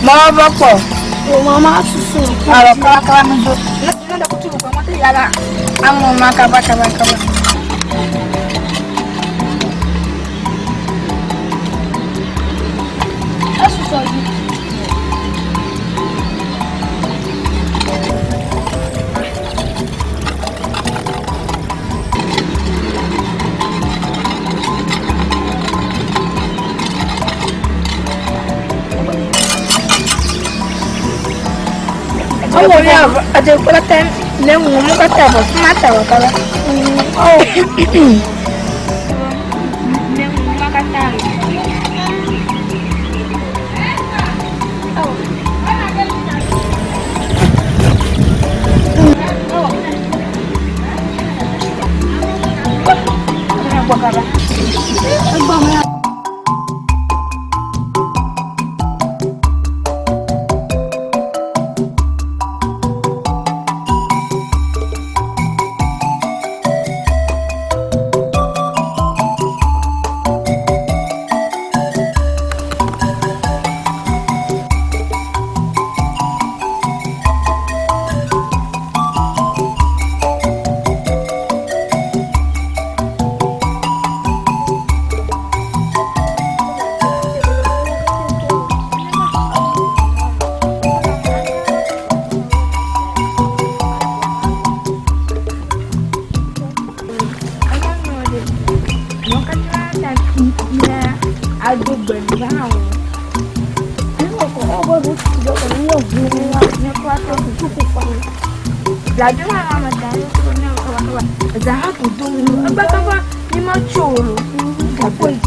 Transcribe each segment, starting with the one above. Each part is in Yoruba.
Mau apa? Mama susu. Kalau kalah menjuk. Nanti ada kucing kamu tuh ya lah. Kamu makan apa? Susu lagi. Oh ya, ada pelatihan. Dia ngomong kata apa? Mata kalau. Oh. Dia ngomong kata. Apa kabar? Laju mama tayo na kawa. Zahat udong. Aba kawa ni macholo. Kapoy.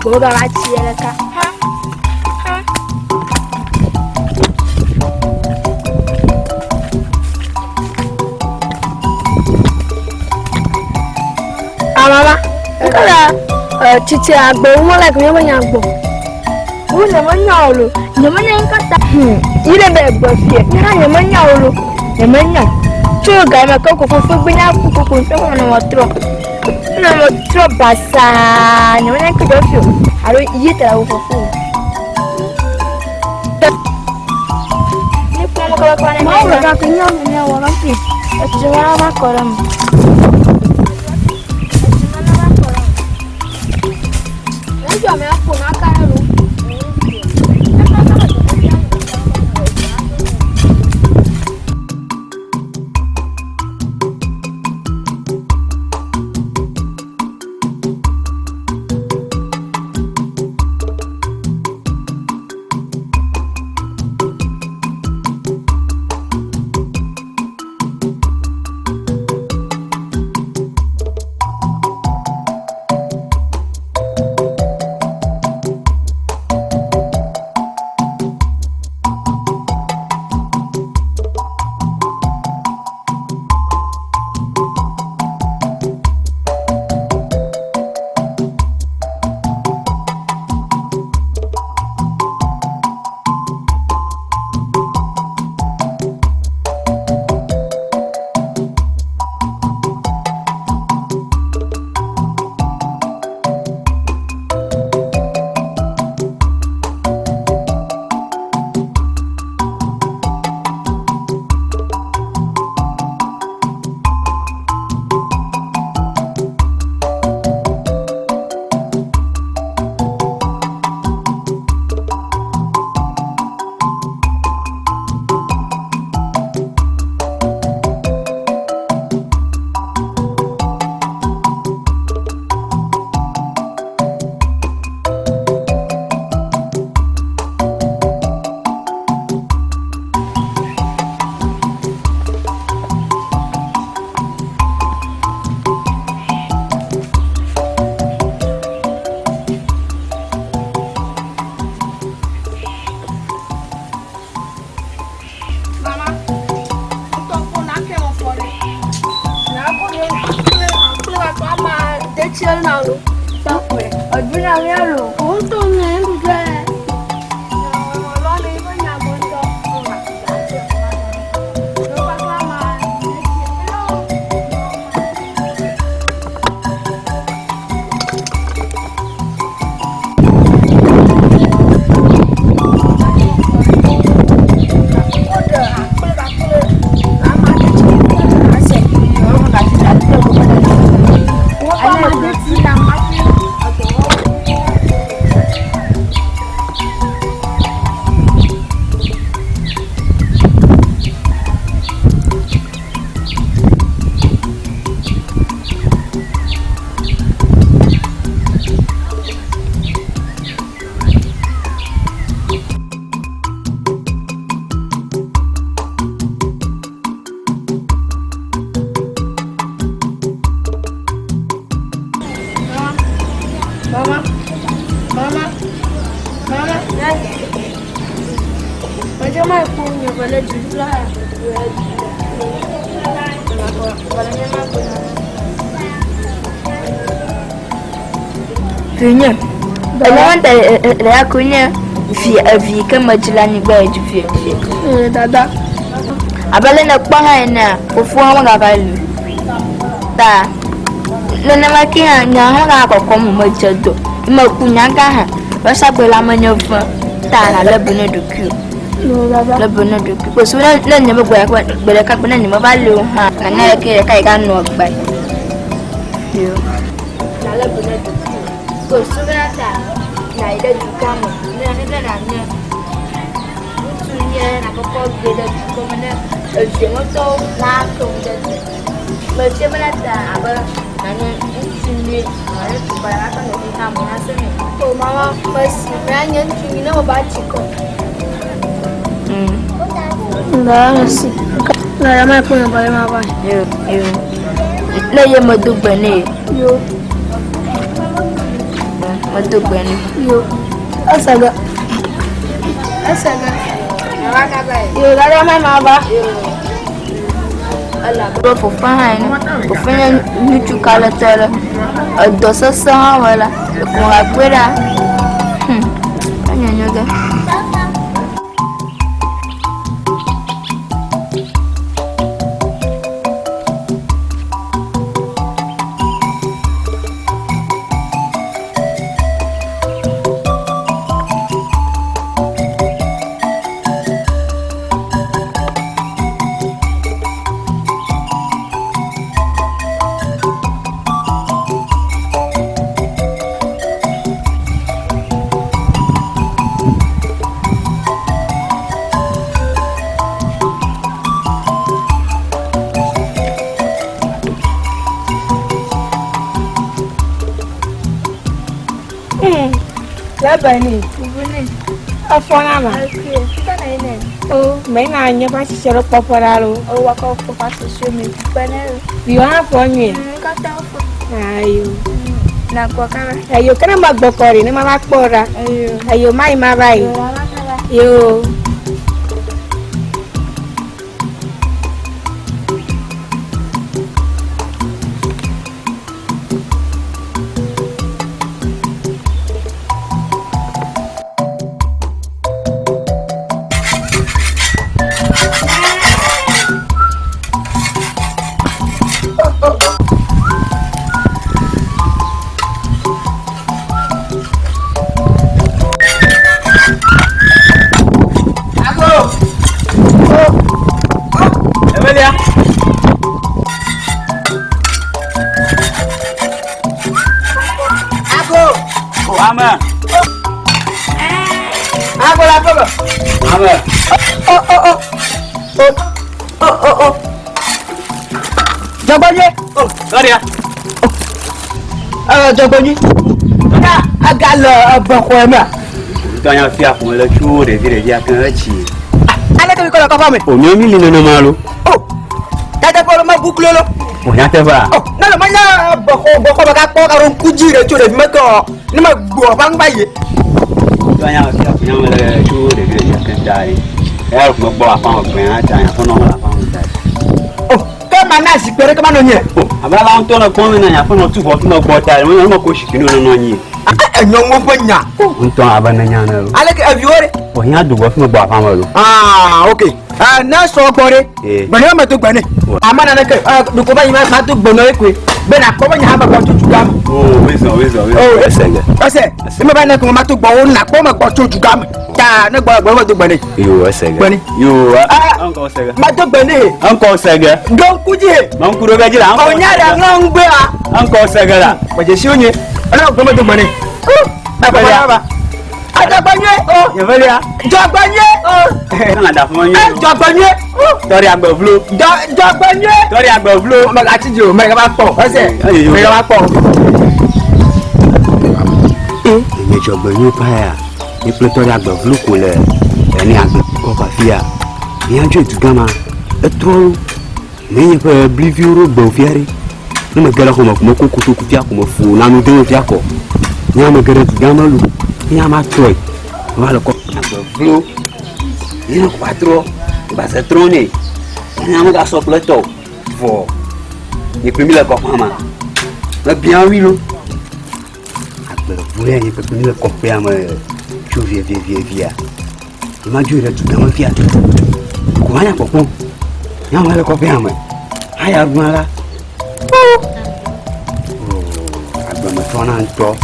Boga wachieleka. Mama, kalau cici agbo mo like me manya agbo. Wo na manya olo, na manya nkata. Ile be gbo fie. Na manya olo, na manya. Chuga ma ko fufu gbinya kuku nse ko na wotro. Na wotro basa, na manya ko do fio. Aro iye tara wo fufu. Ni pomo ko ko na. Ma wo ka kinyo ni wo ka fi. Ejwa ma koram. Yo me voy a poner acá en el Ọdún àwọn ẹ̀rọ. Òun tó ń yẹn ń jẹ́. Punya.Elawan tak aku ni via ke majalah ni baju via. Dada. Abala nak pakai na, ufuang mga kalu. Ta. Lena makin yang hang aku kamu macam tu. Mau punya kah? Pasal belama nyoba. Ta na lebih duku. Lebih duku. Pasal lena nyoba buat benar ni mabalu. Ha, kerana kai kan nok bai. Yo. Na lebih duku. Sebenarnya nak ada juga mana nak tujuannya nak kau beda juga mana semua tu langsung jadi macam mana dah apa mana ini mana tu barang apa nak kita mana sini oh mama masih banyak cumi nak baca kok Nasi. Naya mai punya boleh apa? Yo. Lah yang madu bani. Yo. Madu bani. Yo. Asaga. Nak apa? Yo, naya mai apa? Allah. Berfaham. Berfaham lucu kalau cara dosa sah wala. Kau apa dah? Hanya juga. Bani, apa nama? Oh, mana nya pasti cara popular. Oh, aku pasti swimming. Benar. Biar apa ni? Kata apa? Ayo. Nak buat apa? Ayo, kena mak bokori, ni mak pora. Ayo, mai marai. Yo. Ama. Aku lapar. Ama. Oh. Jagonya. Oh, sorry ya. Jagonya. Nah, agak lah bakwana. Tanya siap mula curi dia dia kecil. Ana kami kalau kau faham. Oh, nyami ni nana malu. Oh. Tata kalau mau buku lo. Oh, nyata ba. Oh, nana mana bako bagako karung kujira curi meko. Ni mak gua bang bayi. Tanya siap mula curi dia dia kecil. Harus bawa apa? Tanya kono apa? Oh, ke mana sih? Kere ke mana ni? Oh, Abala on tona kono na ya fa no tu bo fi no bota re mo ko shiki no no nyi. Enyo mo panya. On ton abana nya na ro. Ale ke aviore. O nya du bo fi no bo afa ma ro. Ah, okay. Na so gbore. Gbani ma to gbani. Amana na ke du ko ba yi ma to gbono ekwe. Be na ko ba nya ba ko tutu gam. Oh, wezo. Oh, esenge. Ose. Me ba na ko ma to gbo na ko ma ko tutu gam. Ta na gbo to gbani. Yo, esenge. Gbani. Yo, anko sega. Ma to gbani. Anko sega. Don kuji. Ma nkuro ga jira. O nya da ngbe a. Anko sega la. Wa je si onye. Ala ko ma to gbani. Ba ba. Ajagbanye. Oh, ye velia. Jagbanye. Oh. Na da fun yin. Jagbanye. Tori agbovlo. Jagbanye. Tori agbovlo. Ma ga ti jo, me ga ba po. Ose. Me ga ba po. Ni jogbenyu pa ya. Ni tori agbovlo ko le. Eni agbe ko pa fia. Ni anjo etugama. Etro. Ni ye pe bliviro gbo fiari. Ni me gela ko mo ko ko ku fia ko mo fu na no de fia ko. Ni am gere etugama lu. Ni am atroy. Wala ko agbovlo. Ni no 4 ba se trone. Ni am ga so pleto. Fo. Ni primile ko mama. La bien oui lo. Vous voulez que nous le copions tu viens. Il m'a dit tout dans ma vie. Comment y a pas bon? Il m'a le copier moi. Aïe à moi là. Oh. Ah ben me tourne en toi.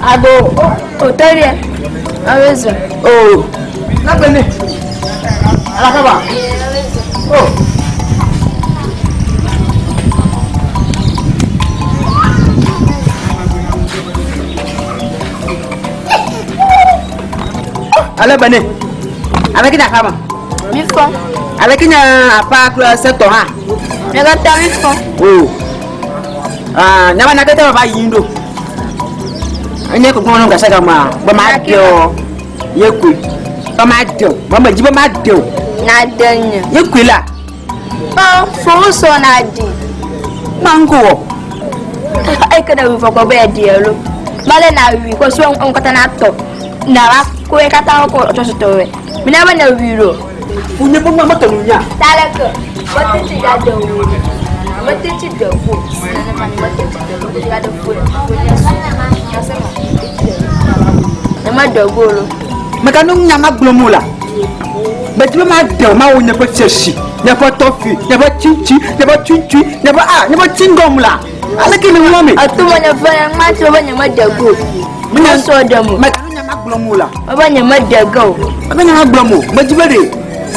Abo, oteria. Aweza. Oh. Na bene. Ala ka ba? Oh. Ala bene. Avec la femme. Mifo. Avec une apa ku secteur ha. Negata mifo. Oh. Nyama na kete ba yindo. Anya ko ngono ngasa kama ba ma dio. Yekui. Ba ma dio. Mama jiba ma dio. Na danya. Yekui la. Oh, for so na di. Mango. Ai kada wi foko be dielo. Male na wi ko so on kata na to. Na wa ko e kata ko to so to we. Mina ba na wi ro. Funye bo mama to nya. Tale ko. What did you do? What did you do? What did you do? Nama dogolo. Makanu nyama glomula. Betiba ma de ma wo ne pa cheshi. Ne pa tofi, ne pa chichi, ne pa chuchu, ne pa chingomula. Ala ke ni ngomi. Atuma nya fanya macho banya madago. Mina so demo. Makanu nyama glomula. Banya madago. Banya ma glomo. Majibere.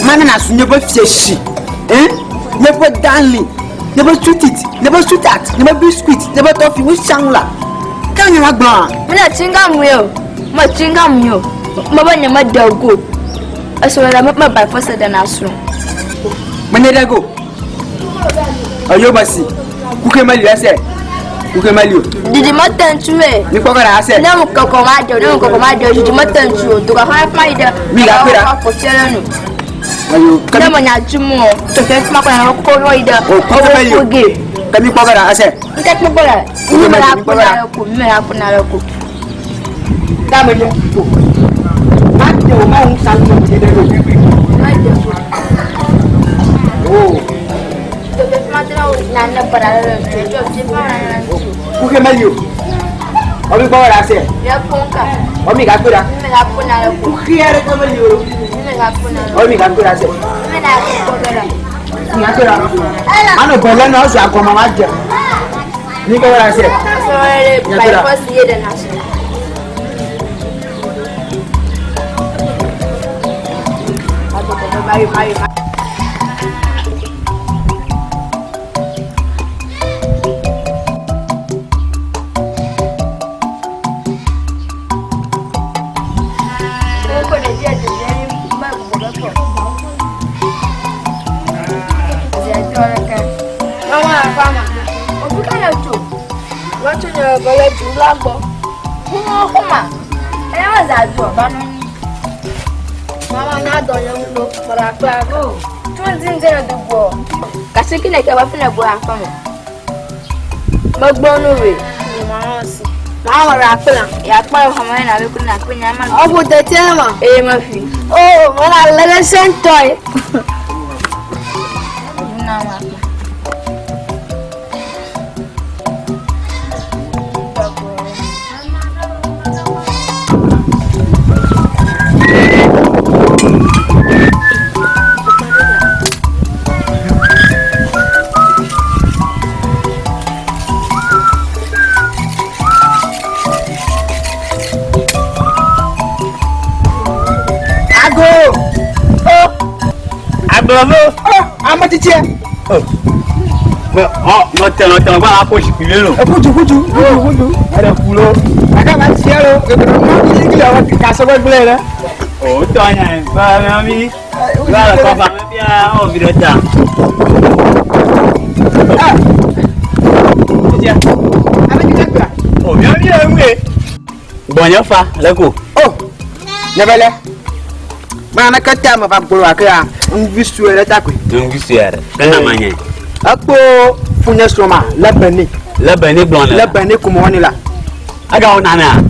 Mana na sunye pa cheshi. Ne pa danli. Ne pa sweet, ne pa sweetheart, ne pa biscuit, ne pa tofi wo shangla. Kan nyama glom. Mina chinga muyo. Ma chinga muyo. Mabanya madago. Aswala ma by force da nasu. Manedago. Ayo basi. Kuke mali ase. Kuke mali. Didi matantuwe. Ni kwa gara ase. Na mukokomajo, didi matantuwe. Tuka fa faida. Mi ga kwera. Ko chelanu. Ayo Na manya jumo. To fe ma kwa ko roida. Kuke mali. Kami kwa gara ase. Nka kpola. Ni mera kuna ko. Dame yo. Mate o ma un salto de dedo. Oh. Kuke mali. Omi kwa gara ase. Ya ponka. Omi ga kwera. Me la kuna ko. Kuke ara kwa mali. Me la kuna. Omi ga kwera ase. Me la kuna. Ni akwera. Ano bele no so akoma ma je. Ni kwa gara ase. So by force ye da nasu. Mari. Kuma. Ela já deu, Mama na do yang lo para go. Tu zinzera do go. Kasi kile ke ba fina go afa mo. Magbo no we. Mama si. Mama ra pela. Ya pa o hama na we kuna kunya ma. Obu de tema. Ma fi. Oh, mala lele sentoy. Na ma. Bravo! I'm a teacher. No tell about push pillow. I don't pull. I got my zero. I'm Castle Blair. Oh, Tanya, Mami. Oh, yeah. Bonyafa, let go. Oh, never left. Mana kata ma pap ko akira nvisu ele takwe nvisu ere kana manye akpo funya soma labani blonde labani ko mo la aga onana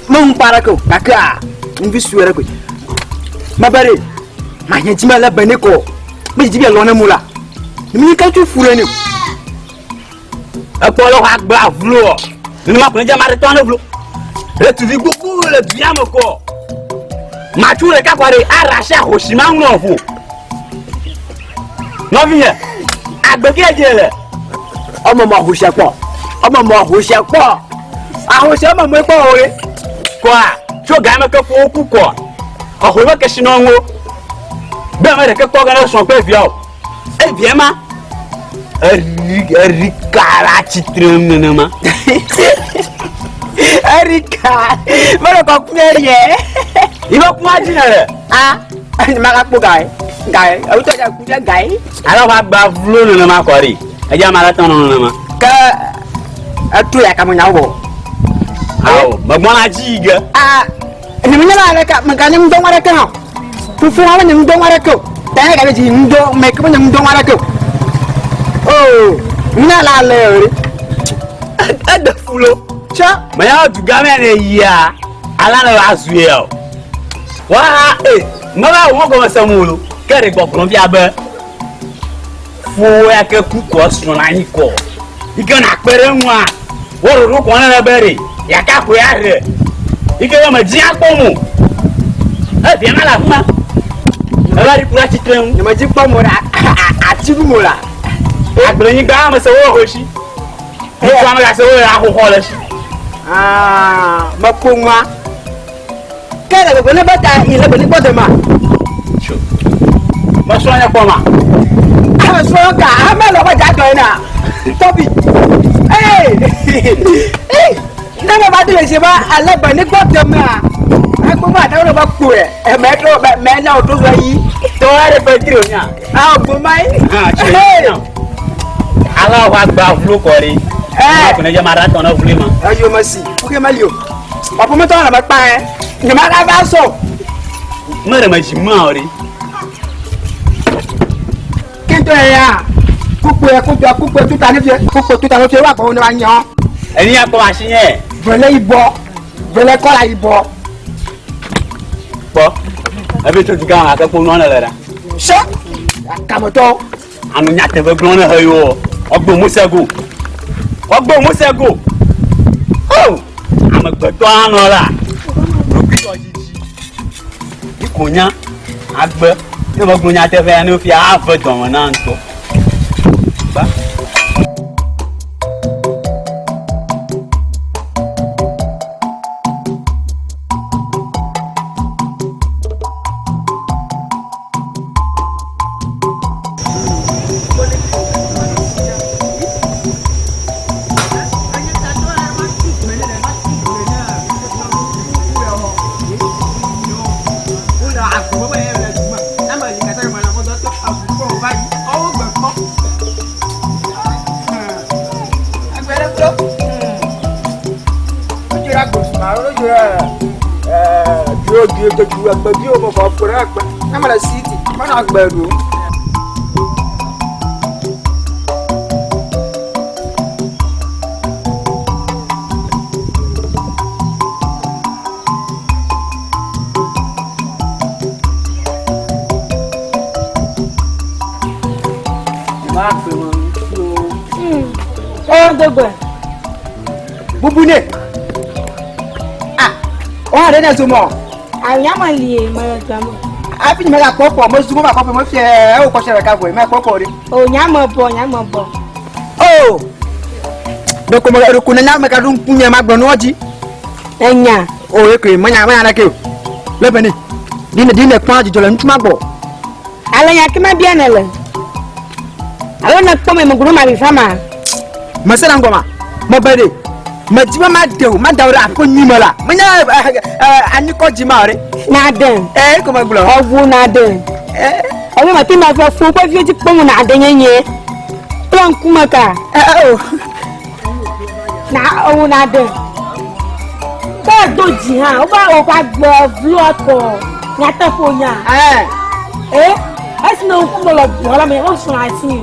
mun para ko akira nvisu ere ko mabare manye jima labani ko mi jibe lona mula mi ka tu fure ni akpo lo agba vlo ni ma ko jama retorn vlo e tu vi goku le biamo ko Mature kakware arashe hoshima nwofu. No vi here. Agbeke jele. Omo mo hoshepo. Ahoshe mo mo po ore. Kwa, so ga me ke fo ku ko. Oho we ke shino nwo. Be me ke ko ga na so pe bia o. E bia ma. Eri kara chitrem nenema. Erika. Mero ko kunye. Iba kuma jinere. Ni maka po guy. Au to ja kuja guy. Ala wa gba vlo no ma kori. Eja mara tan no ma. Ka atu ya kamu nyawo. Aw, magbona jiga. Ni munya la ka magani mdo mara ka. Fufu hawa ni mdo mara ka. Ta ga ji mdo me ka ni mdo mara ka. Oh, mina la le. Ada fulo. Cha, maya duga me ne ya. Ala na azuye o. Wa mama wo go samulu kere gbo Colombia be fo ya ke ku ko so na yin ko ike na pere nwa wo ru ko na bere ya ka ku ya re ike yo ma ji akpomu bi na la fuma ala ri kura chitren ni ma ji kpomu ra atigu mo ra agbere yin gba ma se wo hoshi ni kwa ma ga se wo ra ho ho le shi ma kpomwa kele go ne bata ile go ni bodo ma ma so anya kwa ma so ka ma lo ba ja to na tobi na ma ba de se ba alaba ni bodo ma agbo ma da lo ba ku e me to me na o to so yi to are petri onya agbo mai ala wa gba flo kori ko ne je marathon na flo ma ayo masi oke malio papo me to na ba pa ni ma ka ba so mere ma ji ma ori kento ya kupo tuta ni fi wa ko ni wa yan eni ya ko asiye vele kola ibo po abi to diga aka ko no na lera so kamoto anu nya te be gron na hayo ogbo musego oh amagbeto anu la robito jiji ikonya agbe ni mo gbonya te fe ni o fi afa don na nto ba Maro do do to ju agba bi o mo fa fura agba na mara city mana agba do Bubune. Ah, on a rien à zoom. Ah, y'a ma lié, ma gamme. Ah, puis, mais la popo, moi, je ma popo, moi, fier, au cocher la cavoie, mais popo. Oh, y'a ma bon, y'a ma bon. Oh! Donc, comment le connaît, mais quand on punya ma bonne oji? Enya. Oh, ok, moi, y'a rien à que. Le beni. Dine, point, du dollar, tu m'as beau. Alors, y'a qui m'a bien, elle. Alors, n'a pas mon gros mari fama. Ma sœur Angoma, ma belle. Ma jiba ma deu, ma daura ko nyima la. Ma nya ani ko jima re. Na den. Comment glo? Ovu na den. Ovu ma tima fa fu ko fi ji pomu na den yenye. Plan kuma ka. Oh. Na ovu na den. Ka doji ha, o ba o ka gbo vlog ko. Na ta fo nya. Esi na ku mo lo bo la me o sun ati.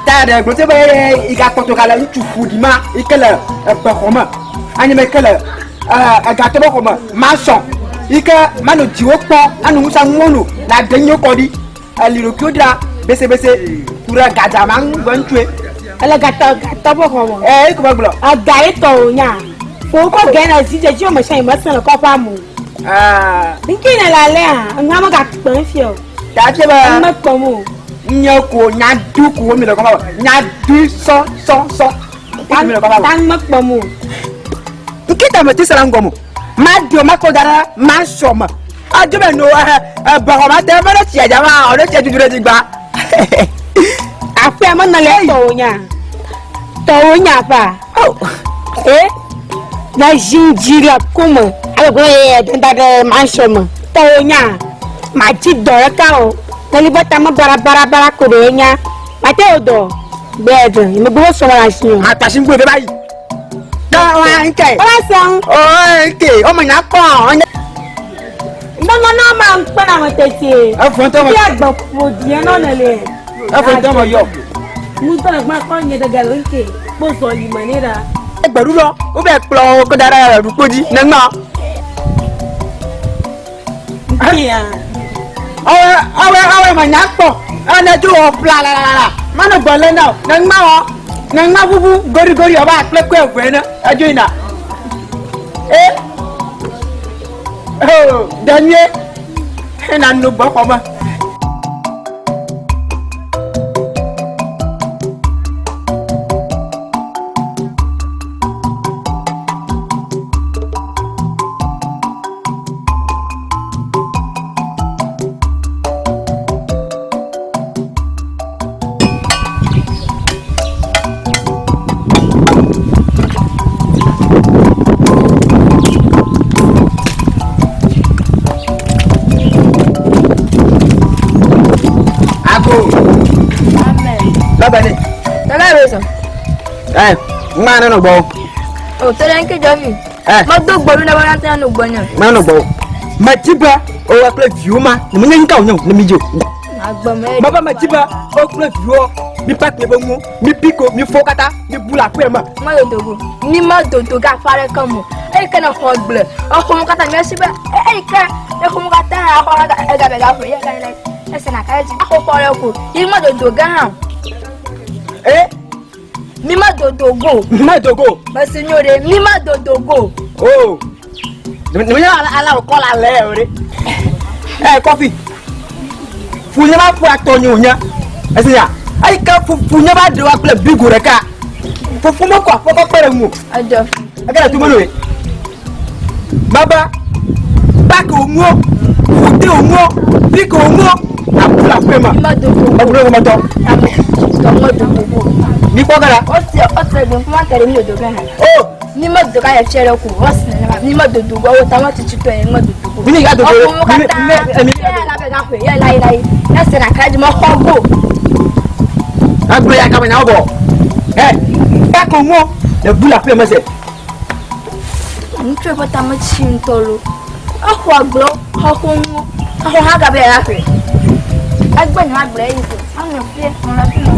Tade glo te ba iga poto kala ntu fudima ikele ba khoma. Ani me kele aga to ba khoma. Ma so. Ike manu jiwo po anu musa ngonu na denyo kodi. Aliro kyodra bese pura gaja mang gantwe. Ala gata ba khoma. Kuma glo. Aga ito nya. Fo ko gena sije ji o ma shan ma san ko pa mu. Nkina la le ha, ngama ga pon fio. Ta che ba. Ma ko mu. Nyoko nyadu ko mi lo ko ba. Nyadu so. Mi lo ko ba. Tan ma ko mu. Nkita me tisala ngomu. Ma dio ma ko dara ma soma. Ajo me no ba ko ma te ma lo ti aja ma o lo ti dudure di gba. Afi ma na le to nya. To nya pa. Na jinjira kuma. Ala go denta de ma soma. To nya. Ma ti do ka o. Na libata ma bara ko de nya. Ma te odo. Bedo, me go so la sin. Atasin gbe bayi. Da wa nke. Ola san. Nke, o mo nya ko. No ma npa na mo tete. Afon to mo. Ti agbo po die no na le. Afon to mo yo. Mu to gba ko nye de galo nke. Po so li manira. Egberu lo, o be plo ko dara ru poji na ngma. Iya. Awe ma nya po. Ana ju o pla la. Manu bole na. Na ngma o. Na ngma bubu gori oba pleku egwe na. Ajo ina. Oh, Daniel. Na no bo ko ma. Labani. Tala rosa. Mana no bo. O tele nke jomi. Ma do gboru na ba tan no gbonya. Mana no bo. Matiba o wa play viuma. Ni mun nka onyo na mijo. Agba me. Baba matiba o play viu. Mi pak le bongu, mi piko, mi fokata, mi bula ku ema. Ma do dogo. Ni ma do do ga fare kamu. E kana hogble. O ko mo kata me siba. Ka e ko mo kata ha ko ga be ga fo ye ga ile. Ese na ka ji. Ko ko re ku. Ni ma do do ga ha. Mi ma dodogo. Ma dogo. Ma signore, mi ma dodogo. Oh. Ni ala ko la le ore. Coffee. Funya ba fu atonyo nya. Asiya. Ai ka funya ba de wa kula bigure ka. Fufu mo ko afoko pere mu. Ajo. Agara tu mo no. Baba. Bako omo. Futi omo. Biko omo. Apula pema. Ma dodogo. Aguro mo to. Ma dodogo. Ni ko gara. O tre gbon fun ma kere mi dodogo ha. Oh. Ni ma dodogo ya chere ku. O sin na ni ma dodogo o ta ma ti chito e ma dodogo. Ni ga dodogo. O mo kata. Mi la be ga pe. Ya lai. Na se na kaji mo hogo. Aguro ya ka na obo. Bako omo. Le bula pema se. Ntre bata ma chi ntolo. ọkụ ọgbọ ọkụ nwụ ọkụ ha gabe ya fe agbe na agbe yi ko anu fe ọra fi na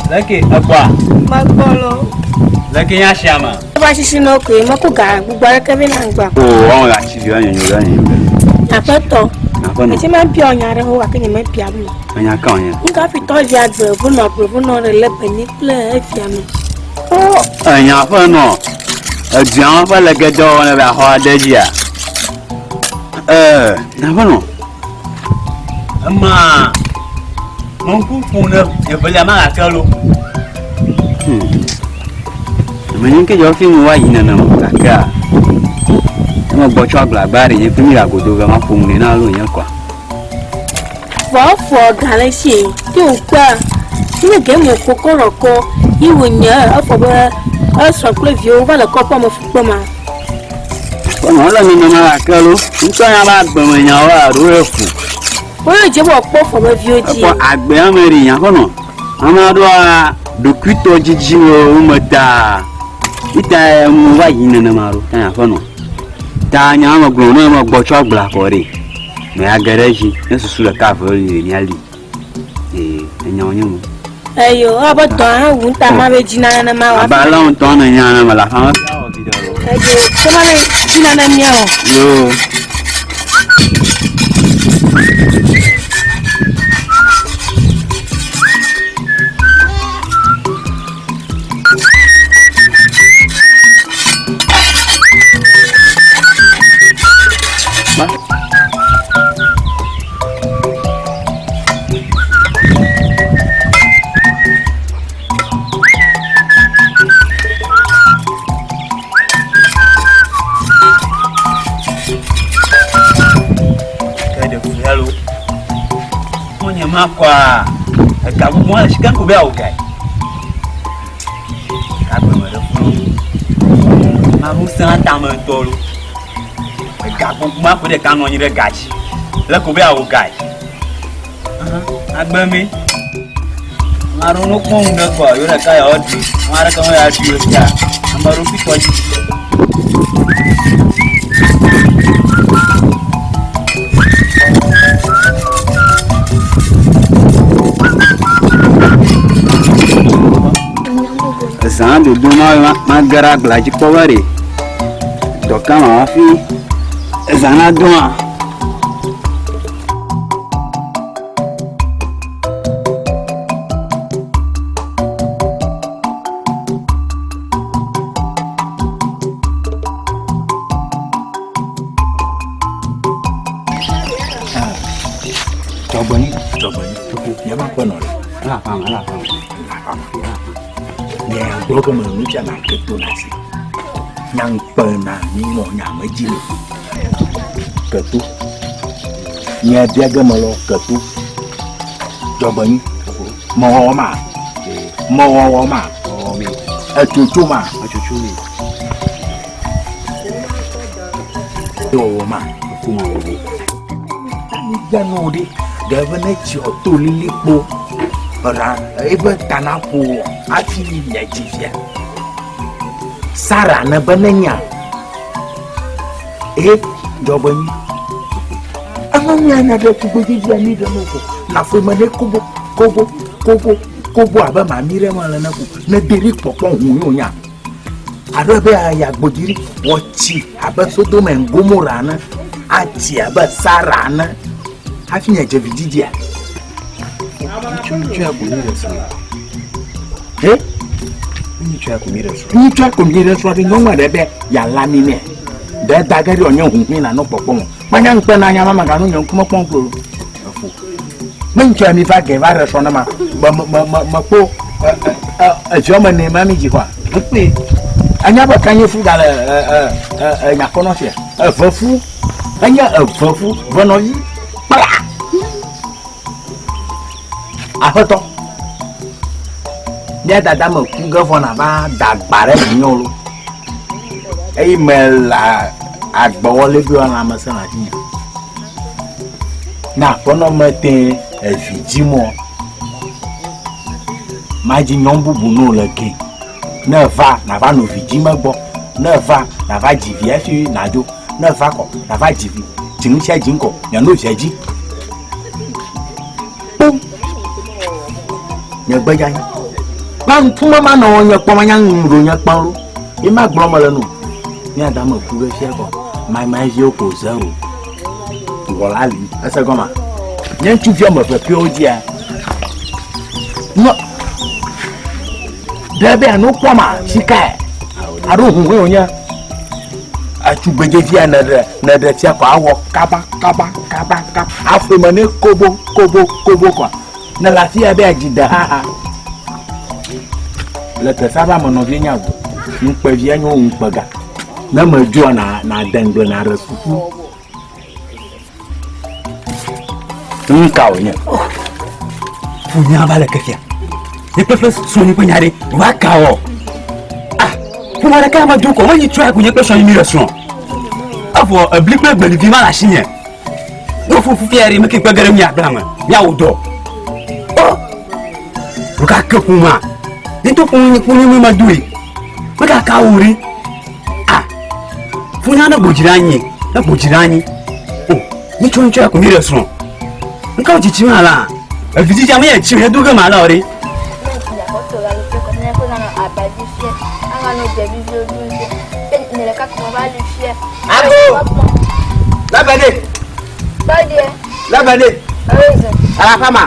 Lagi apa? Magbolo. Lagi yang siapa? Ba sisi no ko mo ko ga gbogbo ara Kevin angba. Oh, on la chi yo nyu. Apato. Apono. Eti ma bi onyare ho akenye ma bi abu. Anya ka onye. Nga fi to ya gbe bu no re le pe ni ple afiame. Oh, anya apono. Ajian fa le gedo na ba ho adeji a. Apono. Amma Mungkin punya ya beli mana kalau? Mungkin jauh film wah ini nama kakak. Nama bocor belabari ni punya lagu tu kan apa mungkin lalu ni apa? Fo galaxy tu kwa. Ini game ko koroko. Iwunya apa ba asra preview wala ko pa mo fuko ma. Kau malah ni nama kakak lu. Entah yang apa menyawa ruefu. Oyo je bo po fo ma VOD. Apa agbe ameri yan kono. Amado a dokuito jiji o umata. Ita mu wa yin na maru tan kono. Ta nya ma gbo na ma gbo cho gba ko re. Me agareji nesusu le ka fo ni ali. Enya onye mu. Ayo aba to ha wu ta ma be jina na ma wa. Aba la on to na nya na mala ha. Ayo ko ma be jina na nya o. Yo. Kwa kabu mwana shika kubea ugai kabu mwana fulu marusa tama tolu kabu kuma kode kanu nyire gachi la kubea ugai agbami maruno konga kwa yule kaya odi mara kama ya dio ya ambaru fitoji San de dona magara glaji powari doka ma fi zana dona Cobani ya ma kono la pang nè tôi có mừng cho nàng cái tôi này nhang pernah ni mo nyama jini ketu nya dia ga malo ketu coba ni mau ma cucu ma yo ma aku mau ni jangan di gavana cioto lilipo orang ibu tanapu ati nyajia sara na bananya jobani amanya na da kubujia ni da moko na fumane kobo aba ma mire mala na ku na deri popon hunya adobe ya gbojiri wochi aba Sodoma and Gomorrah na ati aba sara na afinya javididia ni twa komire so ri ngwa debe ya lamine de dagari onye hunhun na no popon manya nkpe na anya mama ga no nyon kuma ponpro afu mencha mi fa ke va reso na ma po ajoma ne mami ji kwa pe anya ba kan yefu dale nya kono se fofu anya fofu bono yi para afoto dia dada mo ku governor ba dagbare nyon lo email agbowole bi ona masana ti na kono mete efijimo maji nyombubu no leke na va no vijima gbo na va na va jivi afi najo na va ko na va jivi jinse jinko ya no seji nya gbaja man tuma ma no nya poma nya nro nya panro e ma gbro mo lenu ni adama ku be se ko my je ko zero wala li asa goma nya tu fi mo pe o dia no bebe anu kwama sika aro hunwe onya achugbeje fi na de ti akọ awo kaba afu mane kobo kwa na la fi abe ajida ha le te saba mo no vi nya go npe vi anyo npaga na majo na dendo na resuku nka onya funya bale kefia ne pepe soni panyare waka o pour la cama du ko wani try ko nyekpe son immigration afo blipe gbeli vi ma la chinye do fu fiere me ke gbegere mi abrama ya wodo oh ruka ke kuma ni to kun ni ma duwe maka ka wuri funya na bojiranyi oh ni chon try ko immigration nka o chichi mala visi jama ya chi he duga mala ori Labade. Ala fama.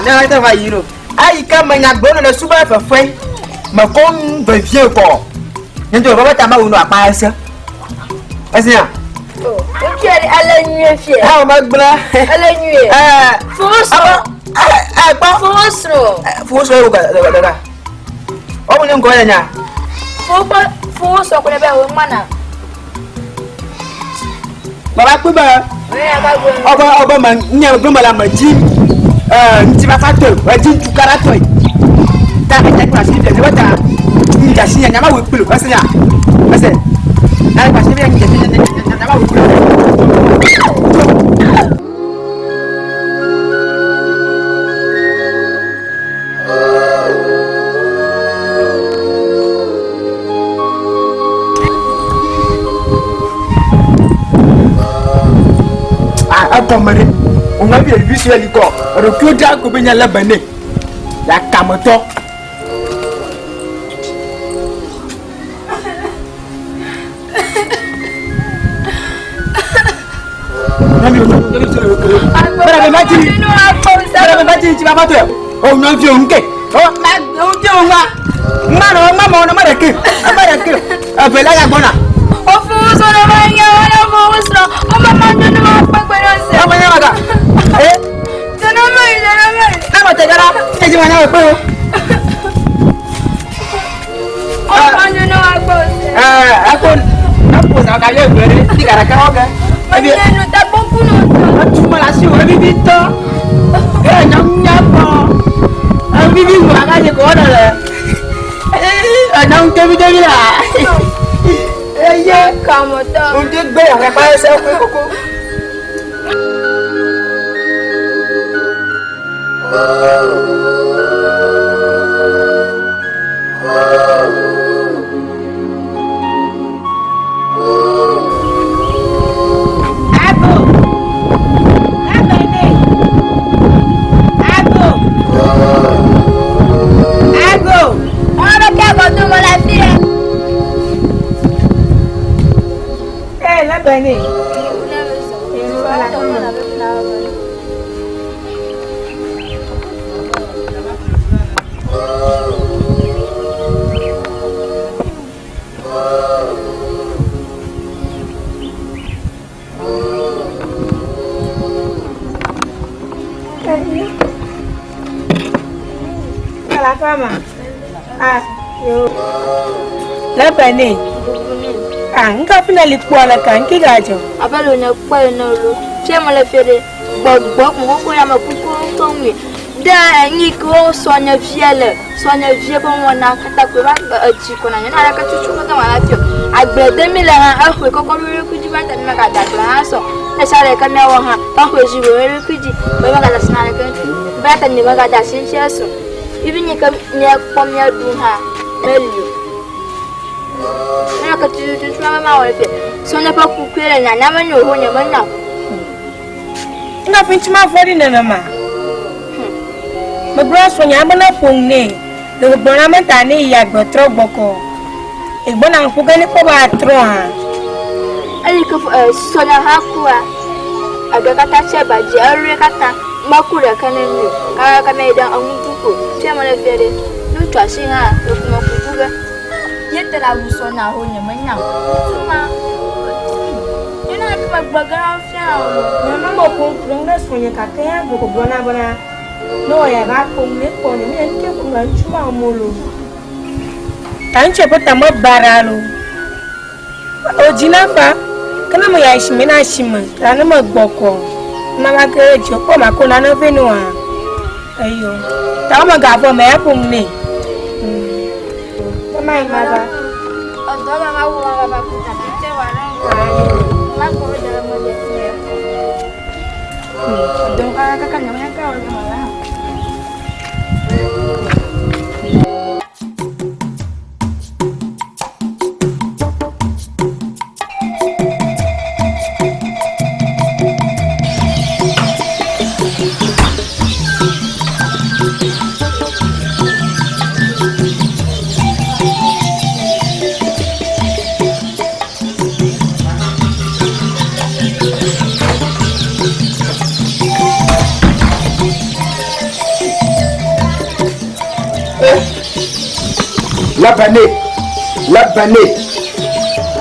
Na ta fa yiro. Ai kama nya gbono na suba fa fe. Ma kon be vie ko. Njo baba ta ma unu apa ese. Asia. O kiri ala nyu fie. Ha ma gbla. Ala nyu. Fosro. Pa Fosro. Fosro ga. O mo nko ya nya. Fosro ko le be o mana. Baba ku ba. Oba man nya gbo mala maji. Nti ba fato, waji tukara toy. Ta ka kwa si de wata. Nja si nya ma we pulu, asenya. Ase. Ai ba si be nja si nya ma we pulu. Akomere onga bi visually ko rokyo da ko benya labane ya kamoto Bara be mati ci baba to o no fi onke o ma o je onwa ma no ma mo no ma de ke abela ya gbona O fuso no vaya, o fuso. O mamá no va pa conocer. o ma ya maga No me. ama te gara e ji ma na pe o O mamá no va pa conocer. Aku na ka ye gbere ti gara ka oga Mami no ta poco no. tuma la si o bi bito nya po bi bi wa ga je ko na le ana un te bi la Eye kamoto. o de gbe ya pa se ko koko Bene. Lapa ni. Angka pina lipua la kan ki gajo. Apa lo na kwa na lo. Che mo le fere. Gbogbo mo ko ya ma ku ko mi. Da ni ko sonya fiele. Sonya vie ko wona kata ko ba aji ko na na ka chuchu ko ta ma afio. Agbede mi la ha ahwe ko ko ri ku ji ba ta mi ka da kla so. Na sare ka na wo ha. Ahwe ji wo ri ku ji. Ba ma ka da sna ka tu. Ba ta ni ma ka da sin so. Ibi ni ka ni ko mi adu ha. Melio. Na ka chuchu ma wa fe. So na pa ku kwere na na ma no ho nya ma na. Nga finchi ma fodi na ma. Magro so nya bana pungne. Le bona ma tani ya gbo tro gboko. E bona ku gani ko ba tro ha. Ali ka so na ha ku a. Aga kata che ba je ore kata makura kanenu. Ka me dan amuntu ko. Che ma le fere. Nu twa sin ha, lo ku ma ku tuga. Yete la wu so na ho nya ma nya. Ma bagara fia o Mama mo ko pronga sonye ka kaya go ko bona bona no ya ba ko ne ko ni en ke ko ngan chuma molo tanche pota mo baralo o jina fa kana mo ya shimena shima kana mo gboko na ma ke jo ko ma ko na no venu a ayo ta mo ga fo me ko ni mama baba odo mama wo baba ku ta te wa na ma ko de mo de Dong kakak namanya kau malah.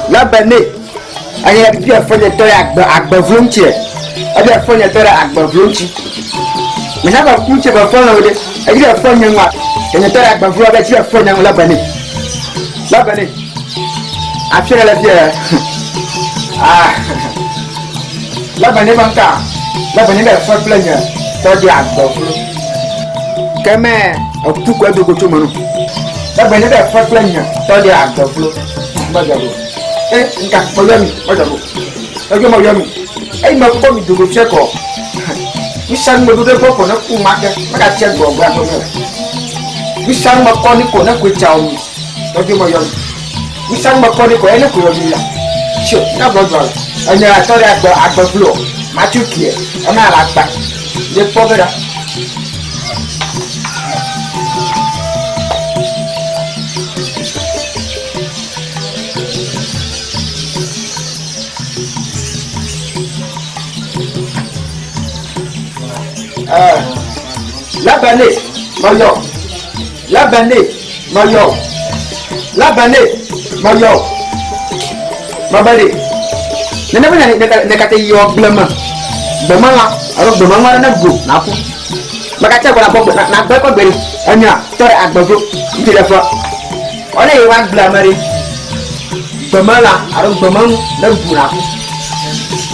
La banne. Anya bi afanya to agba vlonchi. Abi afanya to agba vlonchi. Me na ba kunche ba fona wode. Abi afanya nwa. Anya to agba vlo ba ti afanya la banne. La banne. Afira la dia. La banne banka. La banne ba fa planya. To di agba vlo. Keme opuko do ko chomano. La banne ba fa planya. To di agba vlo. Magabo. Nka moyomi, magabo. Ojo moyomi. Ma ko mi dugo cheko. Mi san mo dugo ko na ku maka che go gba ko. Mi san mo ko ni ko na ku chao mi. Ojo moyomi. Mi san mo ko ni ko ene ku yo mi la. Sho, na bodo. Anya atori agba flow. Ma chukie. Ona la gba. Le pobera. La banne, moyo. La banne, moyo. La banne, moyo. Mabale. Nene bana ne kate yo blema. Blema la, aro blema mara na go na ku. Makacha ko na bo na gbe ko gbere. Anya, tore agbogo. Ntire fa. Ole yi wa blema re. Blema la, aro blema na bu na ku.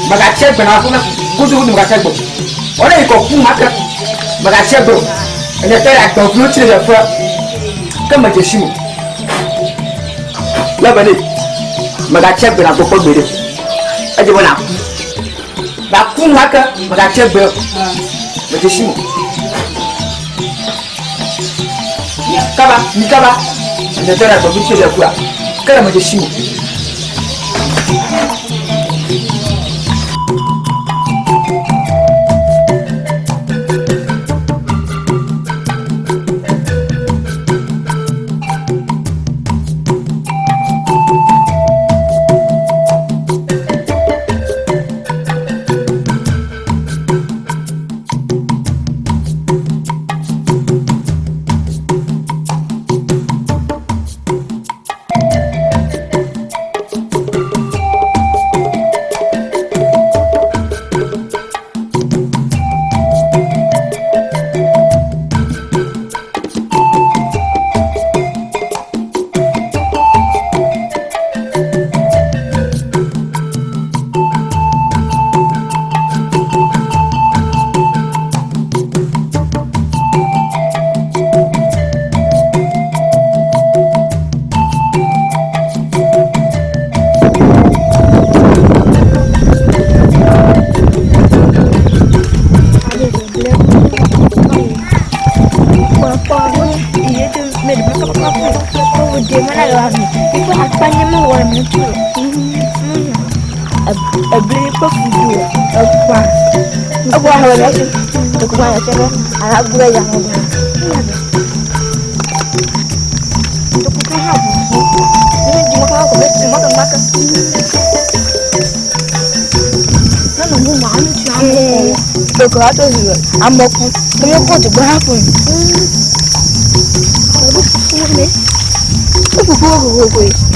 Makacha gbe na ku na gudu makacha gbo. Ole yi ko ku maka. Makacha gbo. Anya tore agbogo ntire fa. Kama je shimo. La banne. Makacha gbe na ko gbere. Aje bona ba ku maka makacha gbe. Maje shimo. Nikaba. Anya tore agbogo ntire fa. Kala maje shimo. kó fìdí ẹ̀pà ọgbà àwọn ẹ̀ṣẹ̀ ìkùnmọ̀ ẹ̀ṣẹ̀ alágbúrẹ́ ìyàwó rẹ̀ ìdókòtò náà bù fún ní ìjìmọ̀ kan kò mẹ́tì mọ́kànmákà nánà mú màálù tí a mọ̀ ìdókòtò àtọ̀sí rẹ̀ amọ̀kú omi kò tó gbọ́ hàpù ọdún fún mi ó kò gbogbo yìí.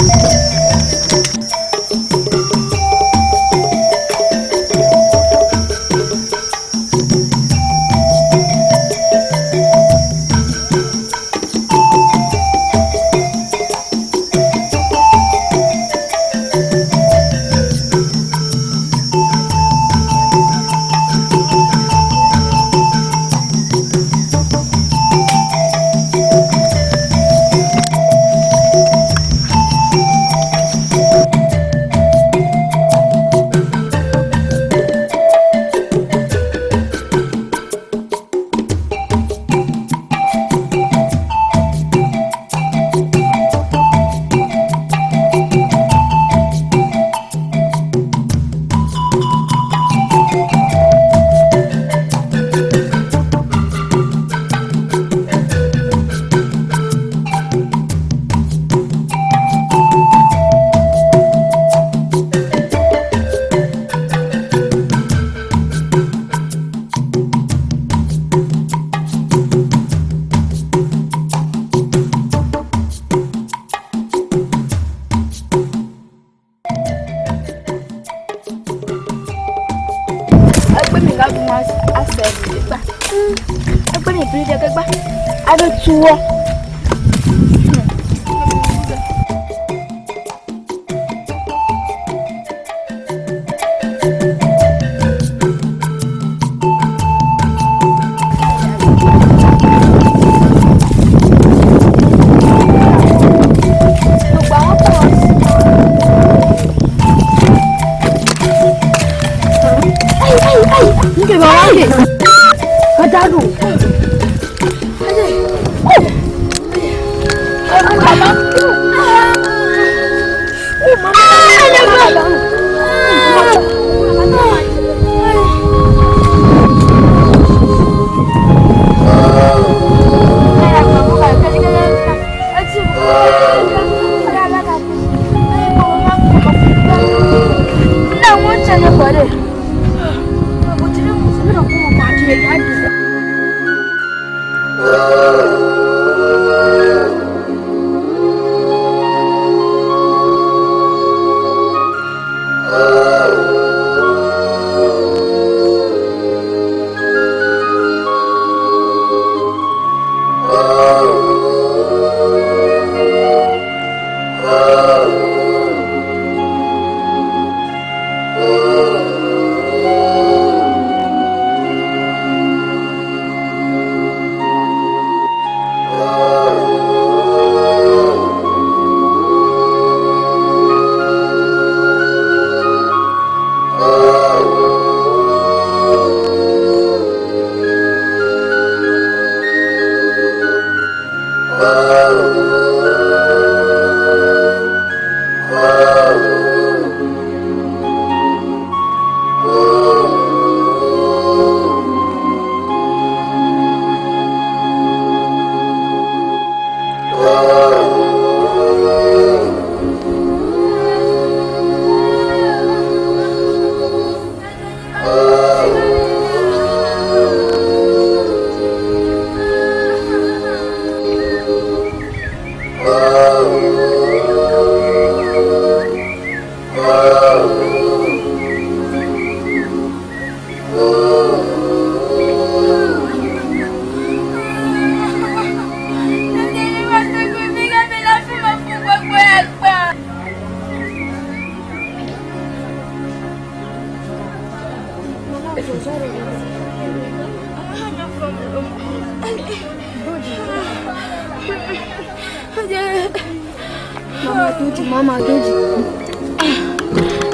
Mama Doji.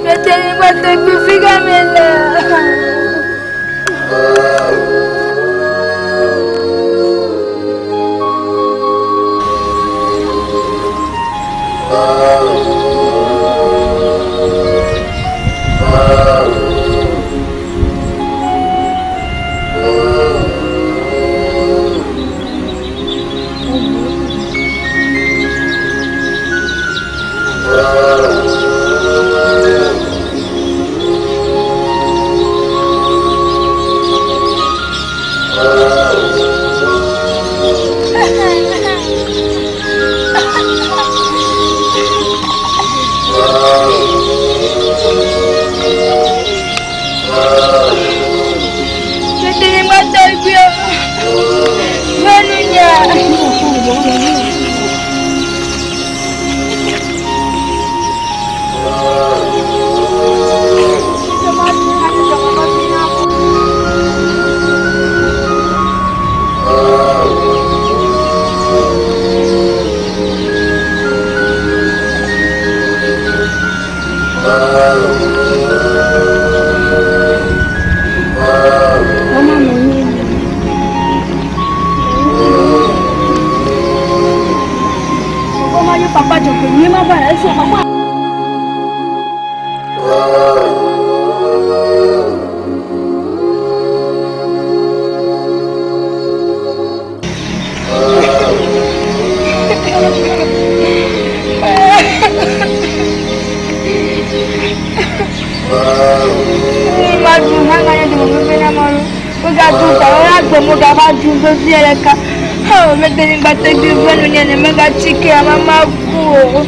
Beteli bata kufiga mela. Oh là sẽ không có. Maju makanya di mobil malu. Megatu kalau aku mau dapat jumpa siapa? Oh, megani batek di bulannya ni megaciki sama mamaku.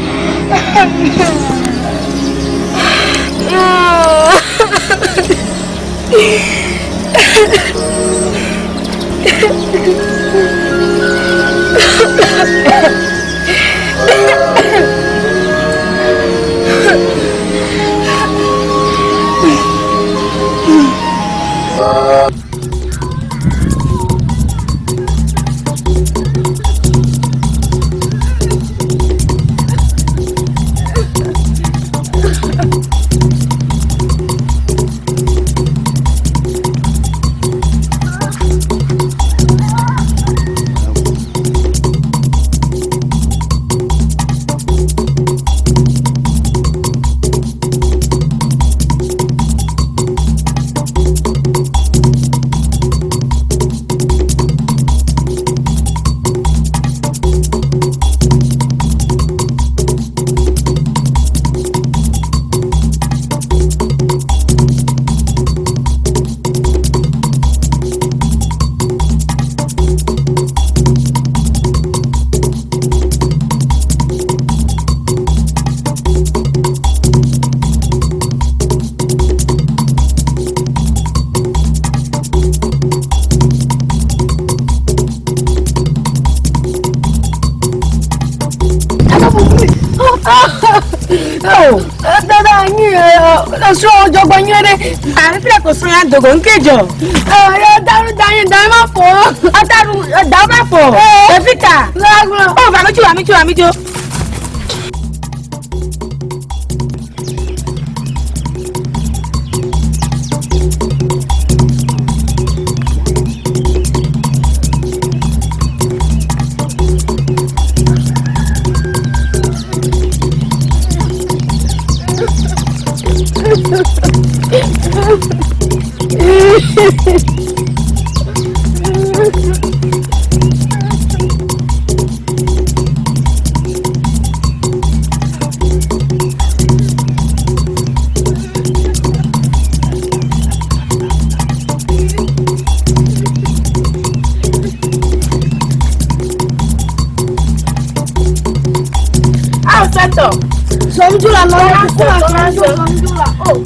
Dada ni so jogo ni re ani file ko so yan dogo nkejo ya daru da ma fo ataru da ma fo Evita o va mi ju Somjula no somjula oh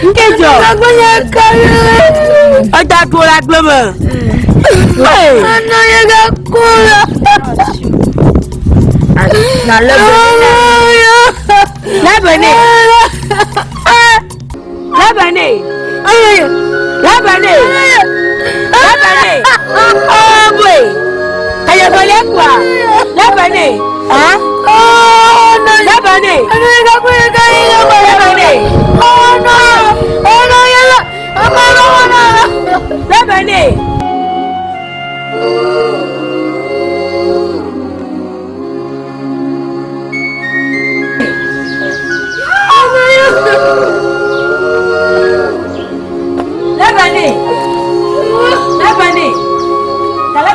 Nkejo ọjà tó la gbẹmọ ọ̀nà yẹn ká kó la na lẹ́bẹ̀ẹ́nì ọ̀bẹ ẹ̀yẹ̀fọ̀lẹ́kùà lẹ́bẹ̀ẹ́nì lẹ́bẹ̀ẹ́nì lẹ́bẹ̀ẹ́nì.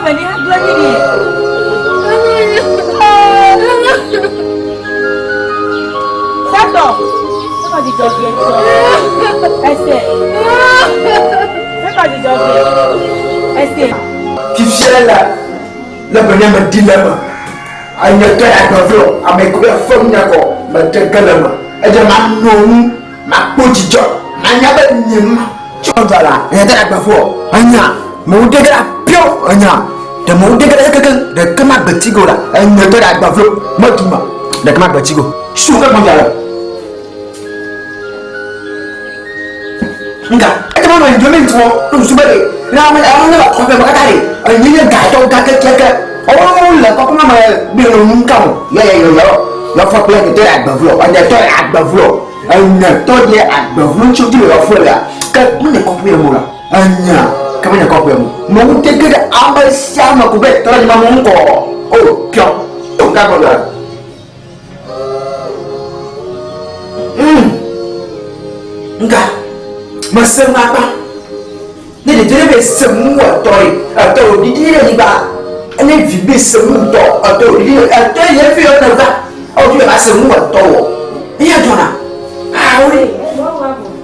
Labani ha dúró níbi ẹ̀. Sátọ̀ sọ́kọ̀ dìjọ́ bí ẹsẹ̀ sọ́kọ̀ dìjọ́ bí ẹsẹ̀. Fífiẹ́ la Labani ma di lẹ́mọ̀ anyatọ́ àgbàfẹ́ àmẹ́kọ̀ọ́ fọ́ọ̀mù nyakọ̀ ma tẹ́ gẹ́lẹ́mọ̀ ẹ̀jẹ̀ ma nù òun ma kpó jìjọ́ ma nyabẹ́ nyẹ́mà tsọ́nzala ẹ̀yẹ́tẹ́ àgbàfẹ́ anya mọ̀ ọ́ dẹ́gẹ́rẹ́ apíọ́ anya. Da mau daga da kama batigo la an yadda da gbaflo matuma da kama batigo shuka mun yara nga aka mama enjoyment wo no subere na ma na ko be makatare ni ne ga to ga ke o le ko mama bi no nka o yo fa play to agbavlo o de to agbavlo anya to de agbavlo chu di lo fo la ka mun ko pe mo la anya ka mun ko pe mo mo te ga amba sha ma ko be to ni ma mo ko o pyo to ka ko la nga masem apa ne de dere be semu atori atori di dire ni ba ene vi be semu to atori di atori ye fi ona va o di ba semu atori iya jona ori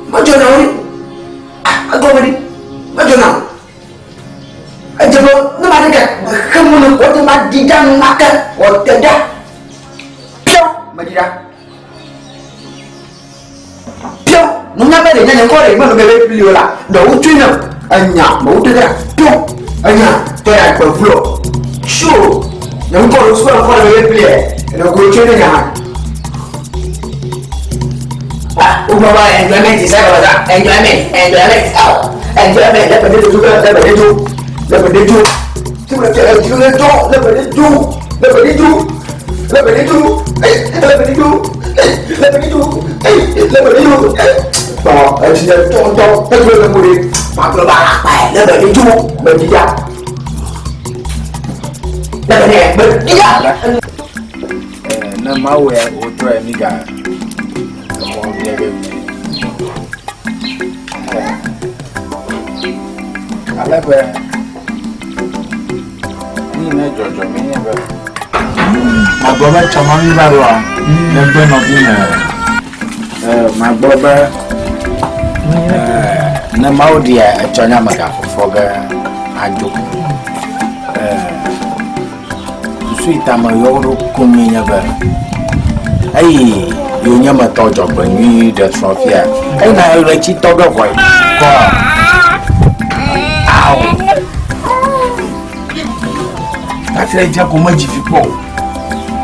ma jona ori agomari ma jona ajabo no ma de ka kamu ko te ma di dan maka o te da pio ma di da nuna bere nya nkore ma no bebe plio la do utwina anya ma utega to anya to ya kwa flow sure na nkore so nkore bebe plie na ko utwina nya o baba enjoyment is about enjoyment le pede tu tu me fais tu le to le pede tu bon je tonton peut le mourir pas le bala le bébé du me dit ya le bébé ya na mawe o tro mi ga mo bi ebe ala be ni na jojo mi ni be ma go ba chama mi ba wa ne be no bi na ma go ba na maudi ya chonya maka foga ajo suita ma yoro kuminya ba ai yonya ma tojo banyi de trofia ai na re chi togo foi ko au afira ja ko ma jifi po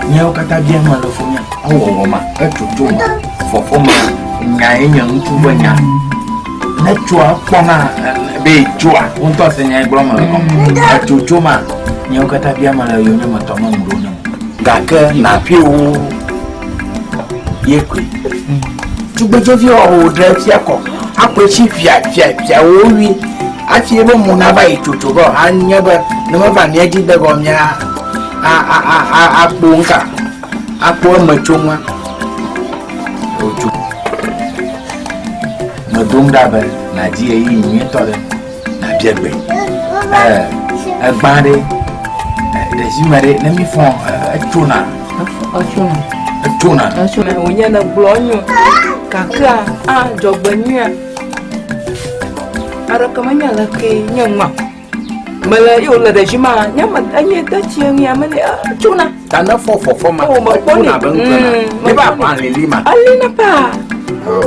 nya o kata bia ma lo fo nya awo ma etutu ma fofo ma nya enya ntu banya na chua kpona be chua unto senya ibroma ko etutu ma nya o kata bia ma la yonya ma to ma muro na gaka na piu yekwe tugbeje fi o dre fi akọ aprechi fia o wi ati ebo mu na ba etutu go anya ba na ma ba ne di be go mia a nka akpo machoma oju madonga ba na di yi ni to de na biegbe agbare de simare na mi fon atuna onya na blonyo kaka jogbanya ara kamanya la ke nyama mala yo la rejima nyama anye tachi ngi amane tuna tana fo ma tuna bankana ne ba pa lima alina pa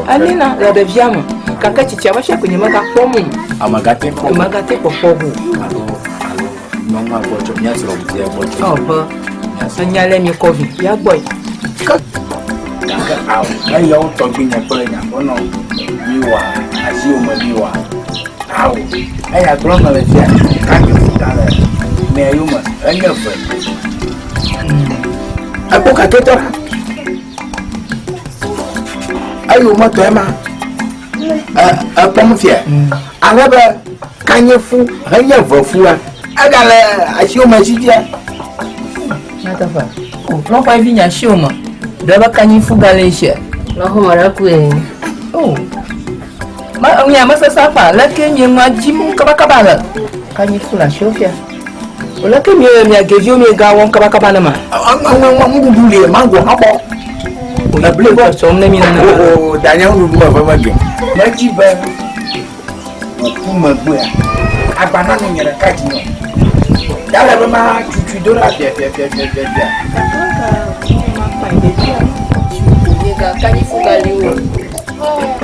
alina la deviamo kaka chicha ba sheku nyama ka pomu amagate popo alo nonga bocho nyasro mtie bocho obo nyasanyale mi covid ya boy kaka au ayo to gbinya pele nya bono miwa asi o miwa au aya groma le fia kange futale me ayuma anya fe apoka tetora ayo moto ema apom fia alaba kanye fu anya vofua agale asi o masijia natafa no pa vinya shoma daba kanyi fu galesha no ho mara ku ma nya masa safa la kenye ma jimu kaba la kanyi fu la shofia ola ke mi agevio mi ga won kaba na ma ngudule mango habo na blego so na mi na danya unu ba ba ge na jiba kuma gbe agbana no nyere ka jinyo dala ba ma tutu dora bia ga kanyi fu galiwo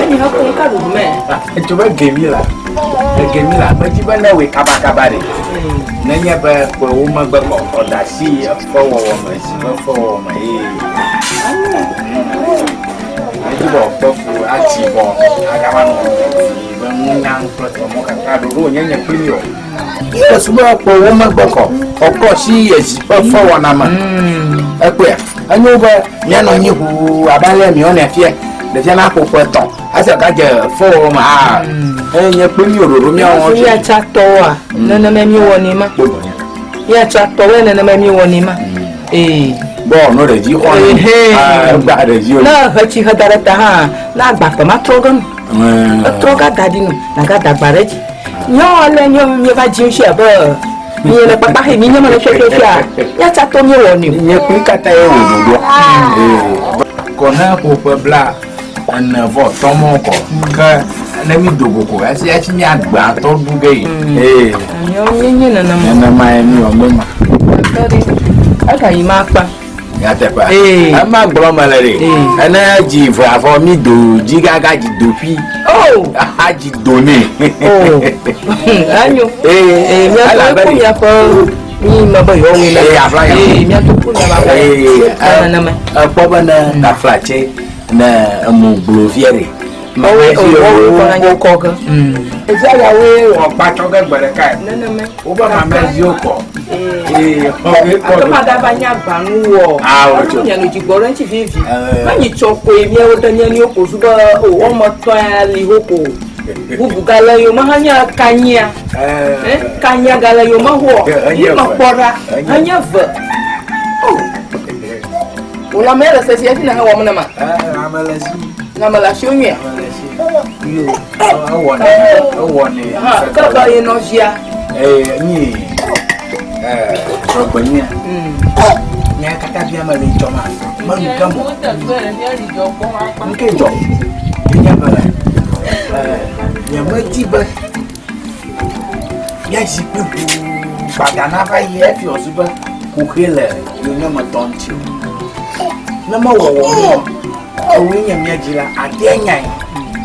ni hako ka lu me to ba gemila ba jiba na we kaba re na nya ba ko wo ma gba ko oda si fo wo ma jiba ko fu ati bo aga ma no nyang plus mo ka do ro nyanya premium yes mo ko wo ma gboko oko si yes for one ama ekwe anyo ba nya no nyi hu abale mi on afie de je na ko ton asa ka je for ma nya premium ro mi awon ya cha to wa nana me mi woni ma ya cha to we nana me mi woni ma bo no de ji on gba de ji o na ha chi ha dara ta ha na gba to ma trogan troga dadino na ga dagbare ji nyo le nyo mi ba ji se ba mi le papa he mi nyo ma le se ya cha to mi woni nye ku kata e wo do ko na ko pe bla an vo tomo ko ka na mi dogo ko asi ya chi mi agba to du ge nyo mi na ma mi o ma aka yi ma pa ya te pa ama gboro malere ana ji fo afo mi do ji gaga ji do fi a ji do ni anyo mi ala ku ya fo mi ma ba yo mi na mi to ku na ba na ma po ba na flache na mo gboro fiere ma we ko na yo ko ga eza ya we o pa to ga gbere kai na me o ba ma me zi o ko ma da ba nya gba nu wo nya no jigboro nti vivi ma nyi choko emi e wo da nya ni o ko suba o mo to ya li hoko bubu gala yo ma nya kanya kanya gala yo ma ho ni ma pora anya va o la mera se si afina ha wo mo na ma na mala shi onye yo o woni ka ba ye no jia ni Rogbanya. Nya kata bia ma le joma. Ma nu kamo. Nke jo. Nya bala. Nya ma ti ba. Ya si pe ku. Badana ba ye fi osuba. Ku hele yo nya ma tonti. Na ma wo wo. Awi nya mi ajila ade nya.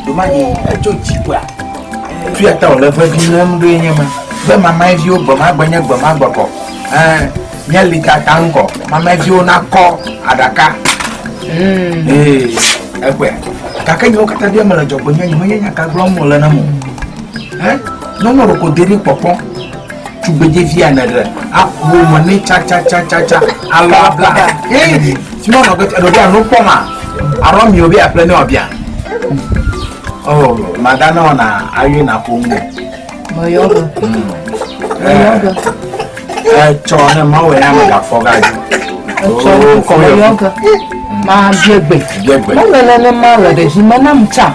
Do ma ni ejo jipwa. Tu ata o le fa bi na mdo nya ma. Be mama vi o gboma gbanya gboma gboko nya lika tanko mama vi o na ko adaka ekwe kaka nyo kata dia mala jobo nya nya ka glo mo le na mo no no ko deri popo tugbeje vi anadra apo mo ni cha ala bla ti mo no go do dia no poma aro mi obi aple ni obia madana na ayu na kongo Mayoga. Chona mawe ya mga fogaji. Chona ko mayoga. Ma jegbe. Ma lele ma lele ji mana mcha.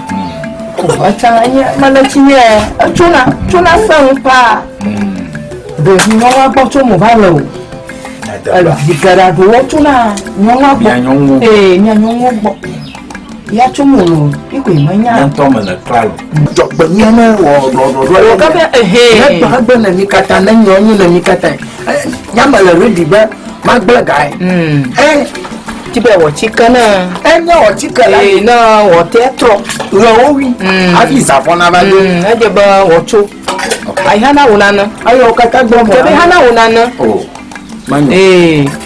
Ko acha anya mala chinye. Chona san pa. De ni no wa gbo to mo ba lo. Di gara do wo chona no wa gbo. Nya nyonwo gbo. Ya chumulo ikwe manya nto mala klalo jogbe nyana wo ka be na ba na mikata na nyonyo na mikata ya mala ready ba magba guy ti be wo chikana nya wo chikala na wo tetro wo wi abi safona ba do aje ba wo cho ai hana unana ayo kaka gbo mo be hana unana manyo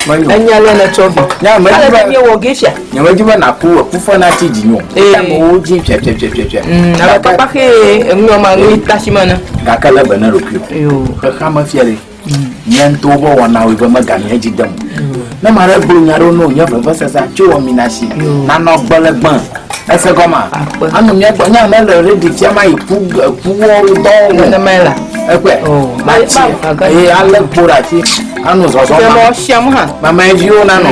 anya le na chobi ya ma ba ye wo gesha nya ma jiba na ku fufo na ti jinyo ta mo wo ji pye na ba papa ke mi o ma ni tashimana ga kala bana rokyo yo ka ma fiale nyen to bo wana we ba magani haji dam na mara bro nyaro no nya ba sasa cho mi na shi na no gbelegbon ese goma anu mi egbo nya na le ready ti ma ipu wo do na mela ekwe ma ale pora ti anu so so ma sham ha mama evio na no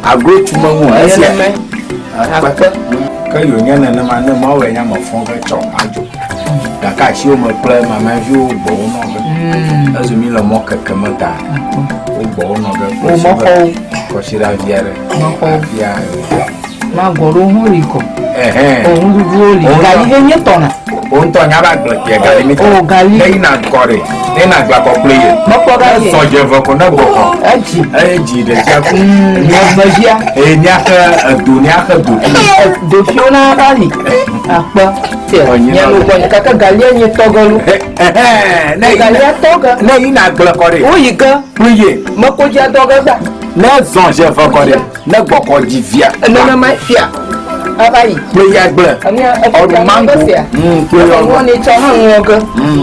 agro tuma hu ese ka yo nya na ma na ma we nya ma fon ka cho ajo da ka shi o mo play mama evio bo no ga azumi la mo ka kamata o bo no ga o mo ko shira viare ya ma goro hu liko o ndu li ga ihe nye tona o nto nya ba gbe ye ga mi o gali e na kore e na gba ko play mo ko ga ye so je vo ko na go ko eji de ja ku ni magia e nya ka dunia ka do fiona bali apa te nya lo ko ka ka gali nye togolu na gali toga na ina gbe kore o yiga priye mo ko ja toga da na son je vo kore na gbo ko di via na ma fia Abayi. Pé ya gbẹ. Ọdún mango. Pé ọdún. Wọ́n ní tọ́ hàn wọn gan.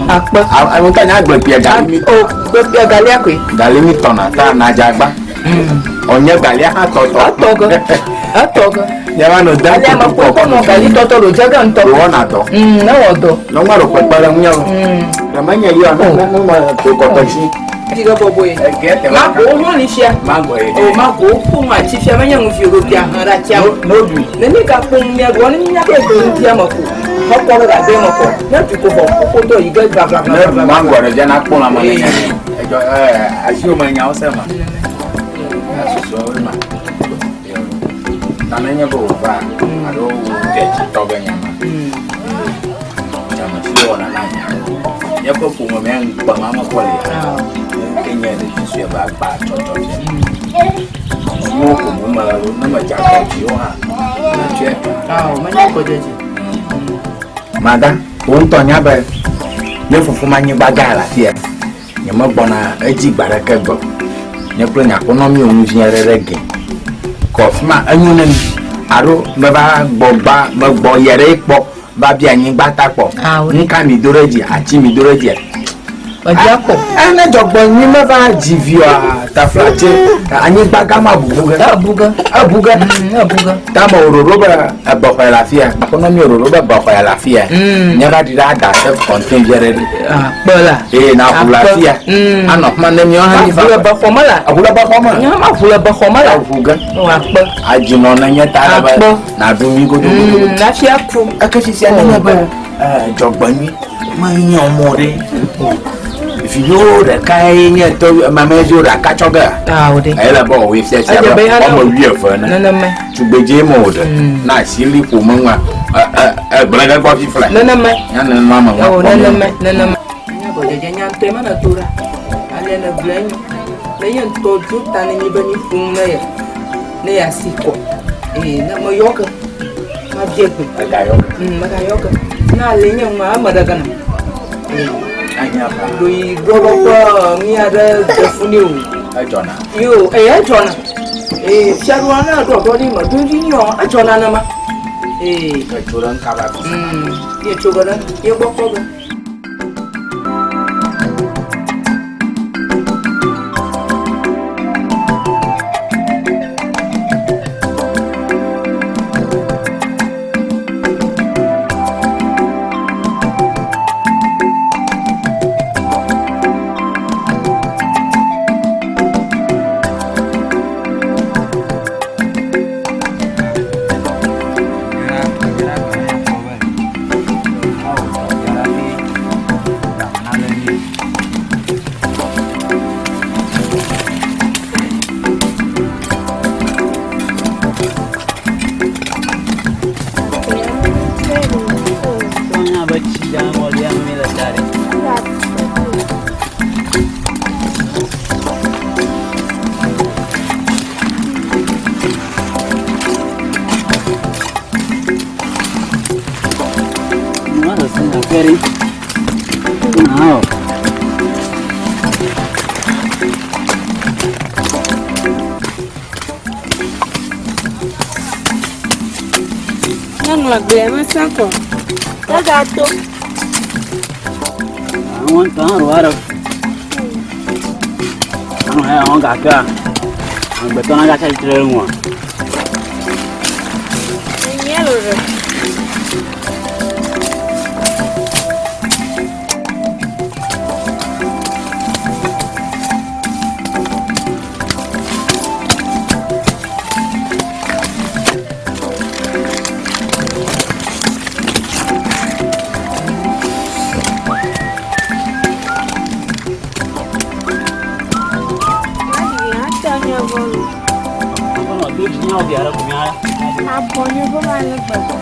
Àpẹ. Àwọn kan ní agbẹ̀pẹ̀ gàlí mi. O gbẹ̀pẹ̀ gàlí àpè. Gàlí mi tọ̀nà tá a nàjà gbá. Ọ̀nyẹ́ gàlí àtọ̀tọ̀. Àtọ̀gọ̀. Yàrá nù dá Alẹ́ àmọ́ pé kọ́nà gàlí tọ́tọ̀ ló jẹ́ gàn tọ́. Wọ́n nà tọ̀. Náà wọ̀ tọ̀. Lọ́wọ́ rò pẹ̀pẹ̀rẹ̀ ń yẹ̀wò. Rẹ̀mọ́ yẹn yọ̀ náà tó kọ̀tọ̀ sí. Diga bobo ye. Ma ko ho ni sia. Mango ye. O ma ko ko ma ti fia ma nya mu fi ro bia han ra tia. No du. Ne ni ka ko mi go ni nya ke ko ni tia ma ko. Ho ko ra be ma ko. Na tu ko bo ko to yi ga bla bla bla. Mango re jana ko la ma ni. Ejo asio ma nya o se ma. Aso ma. Na nya bo ba. Ado te ti to be nya ma. Chama si ona na nya. Ya ko fu mo men ba mama ko le. Kenya de Jesu ba ba toto je. Mo ko mo ma lo na ma ja ko ti o ha. Na che. Ah, ma nya ko je ji. Mada, o nto nya ba. Ne fufu ma nyi gbaga la ti e. Nye mo gbona eji gbara ke gbo. Nye pro nya ko no mi o mu jiere rege. Ko fuma anyu na aro me ba gbo yere ipo ba bi anyi gba ta po. Nka mi doreji achi mi doreji. Ọjà pọ̀. Ẹnẹ jọgbọ́n ní mẹ́fà jìvìọ́ àtàfàjẹ ànyí gbàgámà bùbùgẹ́. Abùgẹ́. Táàmù òróró bẹ̀ bọ̀kọ̀ àlàáfíà. Akọ́nọ́mì òróró bẹ̀ bọ̀kọ̀ àlàáfíà. Nyẹ́bà dídá àdá self-contained jẹ́rẹ́ rí. Àpẹ̀lá. Ee na àfúlàfíà. Ànà kuma nẹ́mi ọ́ hàn nífa. Àfúlẹ̀ bá fọmọ́là. Àfúlẹ̀ bá fọmọ́. Nyẹ́ ma fúlẹ̀ bá fọmọ́là. Àfúgẹ́. Àpẹ̀. Àjìnà ọ̀nà yẹn tààrà bẹ́ẹ̀. Nàdúmí gódógódó. Láfíà kú. Akẹ́sì sí ẹni yẹn bẹ́ẹ̀. Jọgbọ́n mi máa ń yan ọmọ rẹ̀. If the kind to my major a catch of her. I love all with that. I'm a real fun. To be J mode. Nice, silly woman. A brother body flat. None of my mamma. Oh, none of my tema natura. Alena Blaine. Leon told you than anybody whom they are sick. Eh, Mayoka. My Jacob. Magayoka. Now, Lena, my mother. Lui gogo mi ada defuni o. Ajona. Yo, ajona. Fiarwana do ni ma dunji ni o ajona na ma. Ajoran kaba. Ye chogora, ye boko. Àwọn kan rò wá rọ. Àwọn gàkà. Àwọn gbẹ̀tọ́ náà gàkà ìtìrẹ̀ wọn. Ẹ̀yẹ́ lò rẹ̀. Abonye bó máa lọ gbọ̀gbọ̀.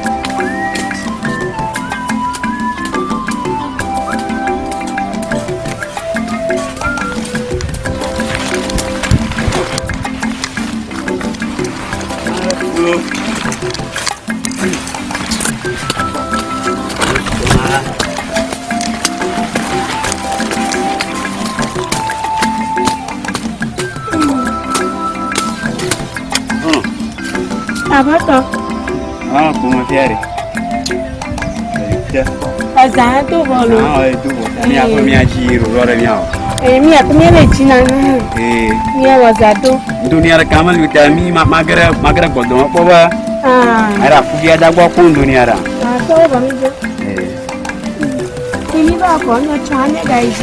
Abato. Ah, como fiare. Asa to bolo. Ah, itu. Ni apa mi aji ro ro mi ao. Mi aku mi le china. Mi wazato. Dunia rekaman kita mi magara bodo apa ba? Ara pugi ada gua pun dunia ra. So ba mi jo. Ini ba ko no chane guys.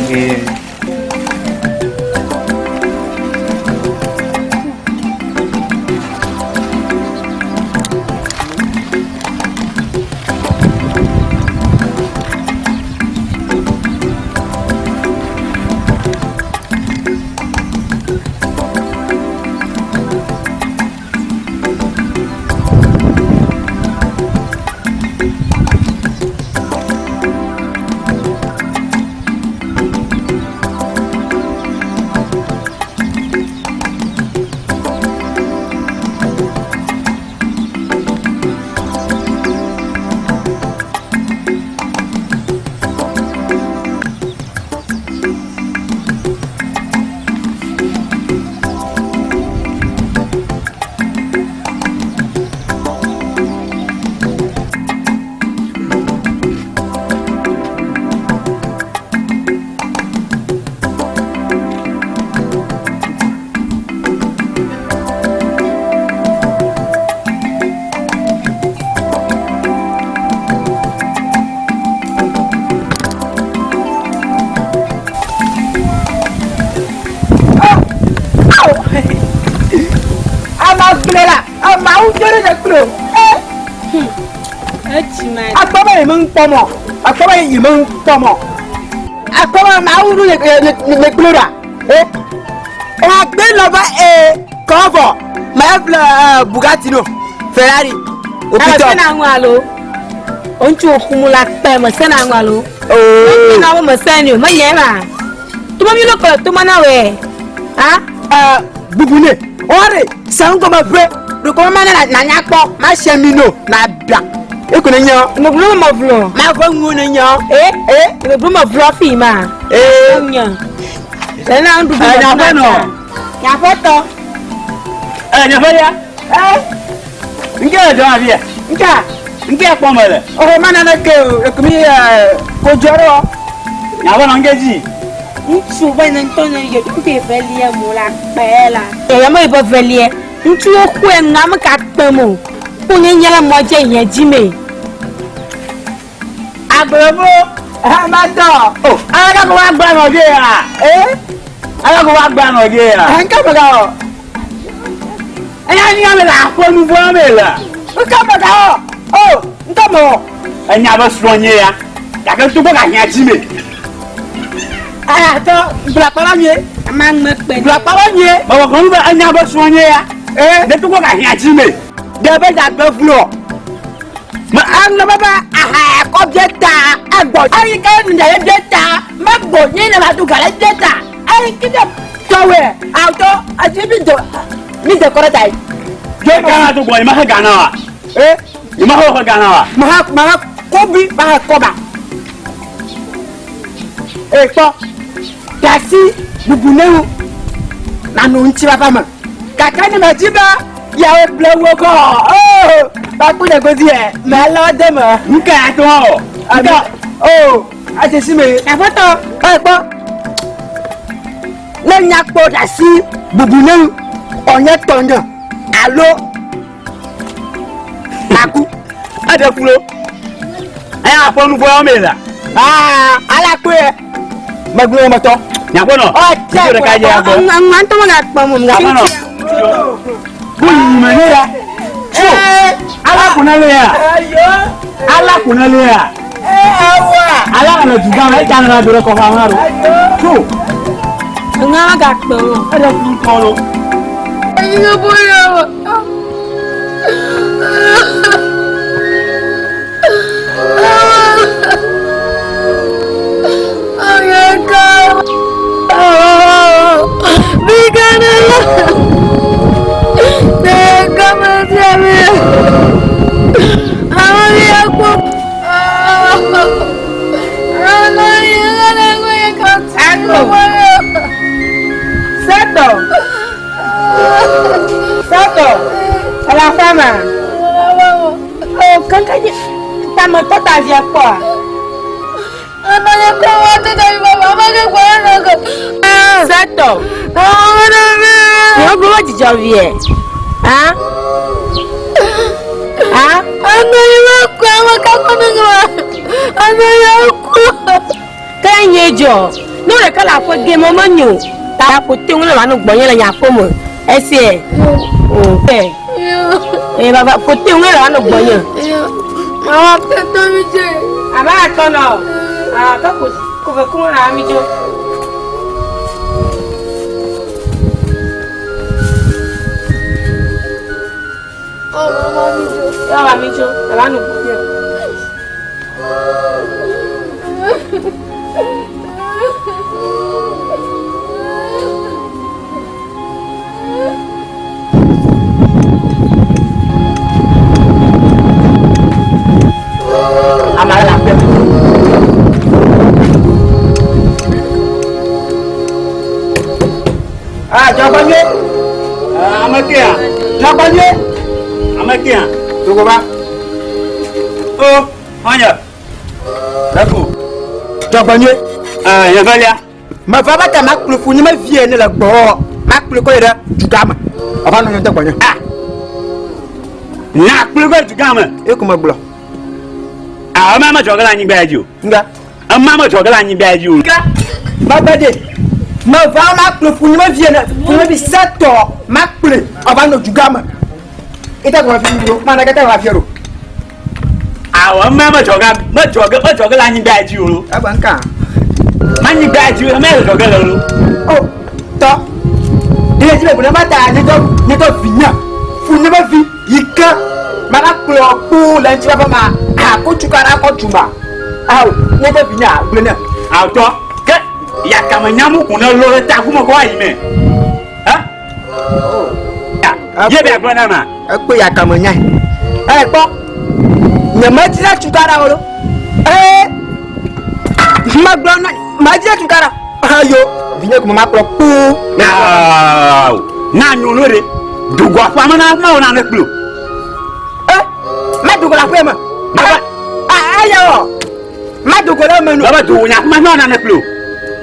Mau jadi nak belum? Apa memang pomo? Apa memang pomo? Apa mau lu nak belum dah? Aku laba cover, mana Bugatti no, Ferrari. Apa senang walu? Oncu kumulak pema senang walu. Oh. Kenapa mesenyo? Mana lah? Tu mami lo kalau tu mana we? Ah? Bubune. Ore, sang kau mabre. Dukung mana na nyakpo, masih mino na bia. Iku nanya, Nublu ma vlo. ma kau ngunanya. Nublu ma vlo fi ma. Nya. Sana ndu bi. Nyapa no. Nyapa to. Nyapa ya. Nge do avia. Nge apa male? Oh mana nak kami ko joro. Nyapa ngeji. Ntu ba nan to na ye ku te velia mola pela. Ya mo ibo velia. Ntu oku en na ma ka pemo. Kunye nyala mo je yen jime. Agboro ma do. Oh, ara ko wa gba no ge ya. Ara ko wa gba no ge ya. Nka ba ga o. Anya ni la ko nu bo me la. Nka ba ga o. Oh, nka mo. Anya ba suonye ya. Ya ka tu ko ga nya jime. To blakpala nye. Amang me pe. Blakpala nye. Ba ko nu ba anya ba suonye ya. De tu ko ga nya jime. De be da gbe flo. Ma an na baba ko jeta agbo. Ai ka ni da jeta. Ma bo ni na ba tu ga jeta. Ai kida towe auto ajibi do. Mi de ko dai. Je ka na tu boy ma ga na wa. Ni ma ho ga na wa. Ma ko bi ba ko ba. To kasi bubuneu na no nchi baba ma. Kaka ni majiba ya o blewo ko. Ba ku de gozi e ma lo de mo. Nka to o. Nka a se si me. Na foto. Po. Le nya po da si bubuneu onye tonyo. Alo. Aku ada fulo. Aya afonu bo me la. Ala ku e. Magwe moto. Nyako no. Ti de ka je agbo. Ngan to na pa mo nga. No. Mana ya? Ala kunale ya. Ala kunale ya. Awa. Ala kana juga ai jangan na dure ko fa maru. Tu. Nga ga pa mo. Ada pun kolo. Ayo boyo. Sato. A la fama. kankan ta mo to ta vie kwa Amanya kwa watu dari baba amanya kwa nako. Seto yo bro jijavie ah Amanya kwa makakona. Amanya kwa. kanyejo no le kala ko ge mo manyu ta ko te won la no gbonyen la nya ko mo ese baba ko te won la no gbonyen Mama kento mi je. aba to no ka ko be ku na mi jo Oh mama mi je. ya mi jo la no gbonyen amara la pe Jabanye. Amakia. Jabanye. Amakia. Tuko ba? Oh, hanya. Dako. Jabanye. Ya valia. Ma va ba ta makulu fu ni ma vie ne la gbo. Makulu ko ira jugama. Aba no nyonta gbanya. Na kulugo jugama. E kuma gbo. Mama jogala nyi baaju. Nga. Mama jogala nyi baaju. Nga. Ma bade. Ma va makulu fu ni ma vie ne. Fu ni bi sato makulu. Aba no jugama. Ita ko fi ndiro. Mana ka ta wa fiero. Mama jogala nyi baaju. Aba nka. Manyi baaju, ma jogala lu. Oh, to. Ile jibe kuna mata ni to vinya. Fu ni ma vi yika. Maka klo ku lanchi baba ma. Ko chukara ko chuma. Aw, ne to vinya blena. To. Ke ya kama nyamu kuna lo ta kuma ko ayi me. Ha? Ye be agbona ma. Ko ya kama nya. Ko. Nyama tira chukara olo. Ma blona, ma tira chukara. Ayo, vinya ko ma klo ku. Na nyulore. Dugo kwa mana ma ona na klo. Ma dugo la kwa ma. Ayo. Ma dugo la menu. Baba du nya ma na na klo.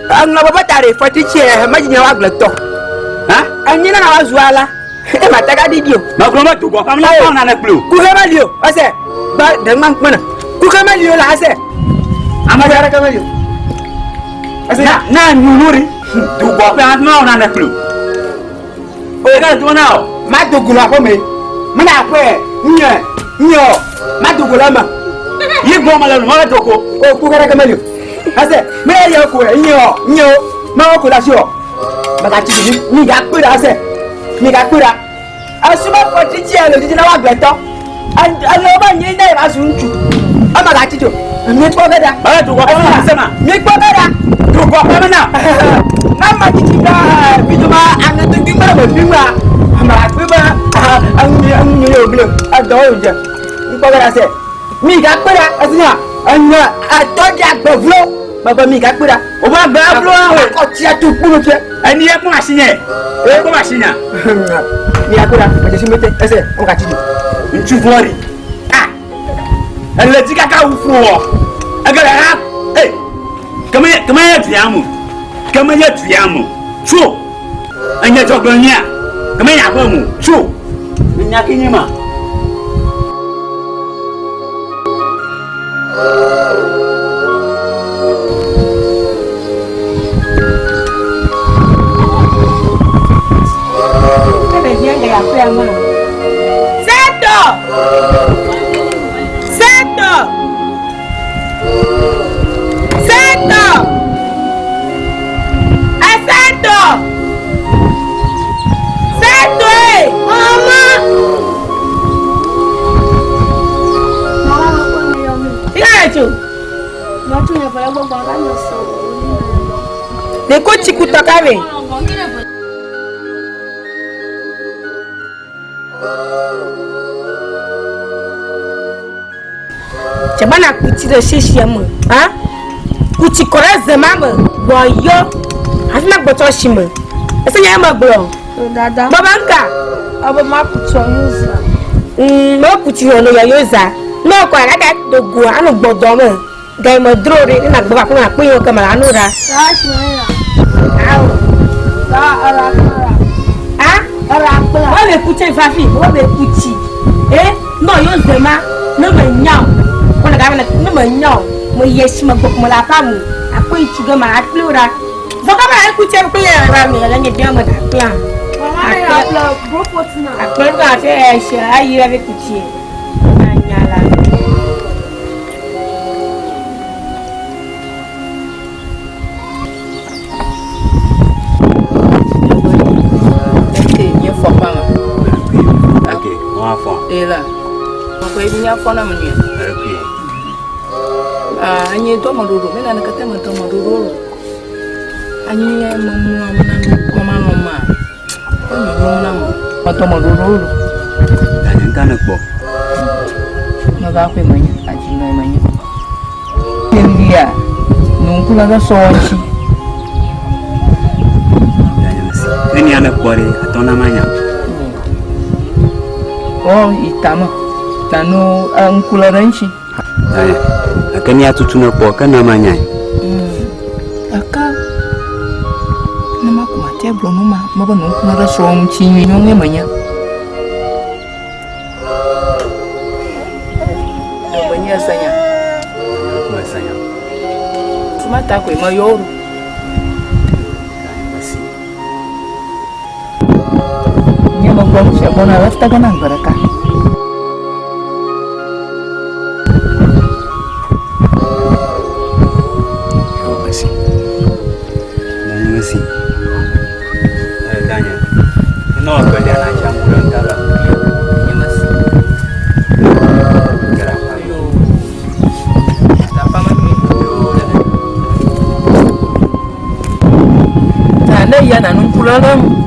Nga baba tare fati che ma jinya wa gleto. Ha? Anyina na wa zuala. E ma taga di dio. Ma klo ma dugo kwa mana na na klo. Ku ga ma dio. Ase. Ba dan man mana. Ku ga ma dio la ase. Amara ra ga ma dio. Ase na nyulore. Dugo kwa mana na na klo. O ga du na o. Ma dugo la ko me. Mana kwe. Nyo. Ma dugo la ma. Yi go ma la ma dugo. O ku ga ma dio. Ase me ya ko nyo. Ma ko la sio. Ba ka ti ni ga pe la ase. Ni ga pe la. Asuma fati che lo ti na wa gleto. Alo ba nyi na ba sunju. Ama ga ti jo. Mi ko ga da. Ba dugo kwa mana sema. Mi ko ga da. Dugo kwa mana. Na ma ti da bi to ma an to bi ma bi ma. Ma bi ma an yo glo. A do yo je. Mi ko ga da se. Mi ga pe da asina. Anya a to ja gbovlo. Baba mi ga pe da. O ba gba blo o. Ko ti a to puro je. Ani e ko machine. E ko machine. Mi ga pe da. Ma je si mete. Ese o ka ti jo. Nchu fori. Elle dit kaka ou fo. Agara. Comment ya tuamu? Comment ya tuamu? Chu. Anya joglonia. Comment ya ba mu? Chu. Nya kinyima. Le coach kutakave. Chabana kuti de shishiyama. Ha? Kuti koreze mama. Boyo. Afina gboto shima. Ese nyama bro. Dada. Babanka. Aba ma kutu yuza. No kuti hono ya yoza. No kwa ada do gua anu gbodome. Gai madrore ni nak bawa aku ngaku yo ke malanu ra. Ah? Wa be kuche fafi, wa be kuchi. No yo zema, no me nyao. Kona ga na me nyao. Mo yeshi ma gok mo la pamu. Aku ichuga ma atlura. Zoka ma kuche ko ya ra mi la nyedia ma da plan. Aku ga fe sha ayi ra be kuchi. Anyala. Ela. Ko ebi nya fona mni. Anyi to modoro, mena na kata to modoro. Anyi mama mama. Ko ni mama na to modoro. Dan kan ko. Na ga ko manya, aji na manya. India. Nunku na ga sochi. Ini anak bore atau namanya? Oh, itama. Tanu angkularanchi. Akan ya tutuna po kan namanya. Aka. Nama ku mate blono ma no kunara som chinyi nyonge manya. Manya sanya. Masanya. Cuma tak ku mayor. Bang siapa nak lafta kanan berkah. Terima kasih. Tanya. Kenapa kalian nak campuran dalam? Ya mas. Kenapa? Tak apa mami. Tanda ya nanun pulang.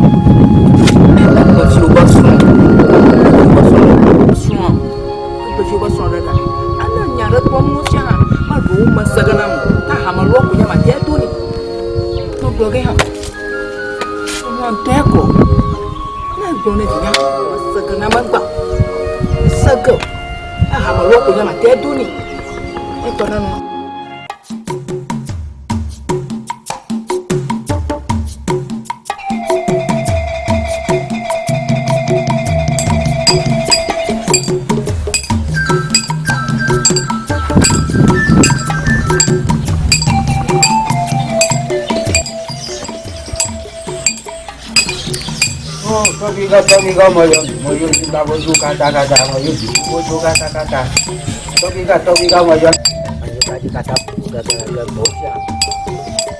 Tokiga moyo kita boju kata-kata moyo boju kata-kata. Tokiga moyo. Ayo tadi kata udah bosya.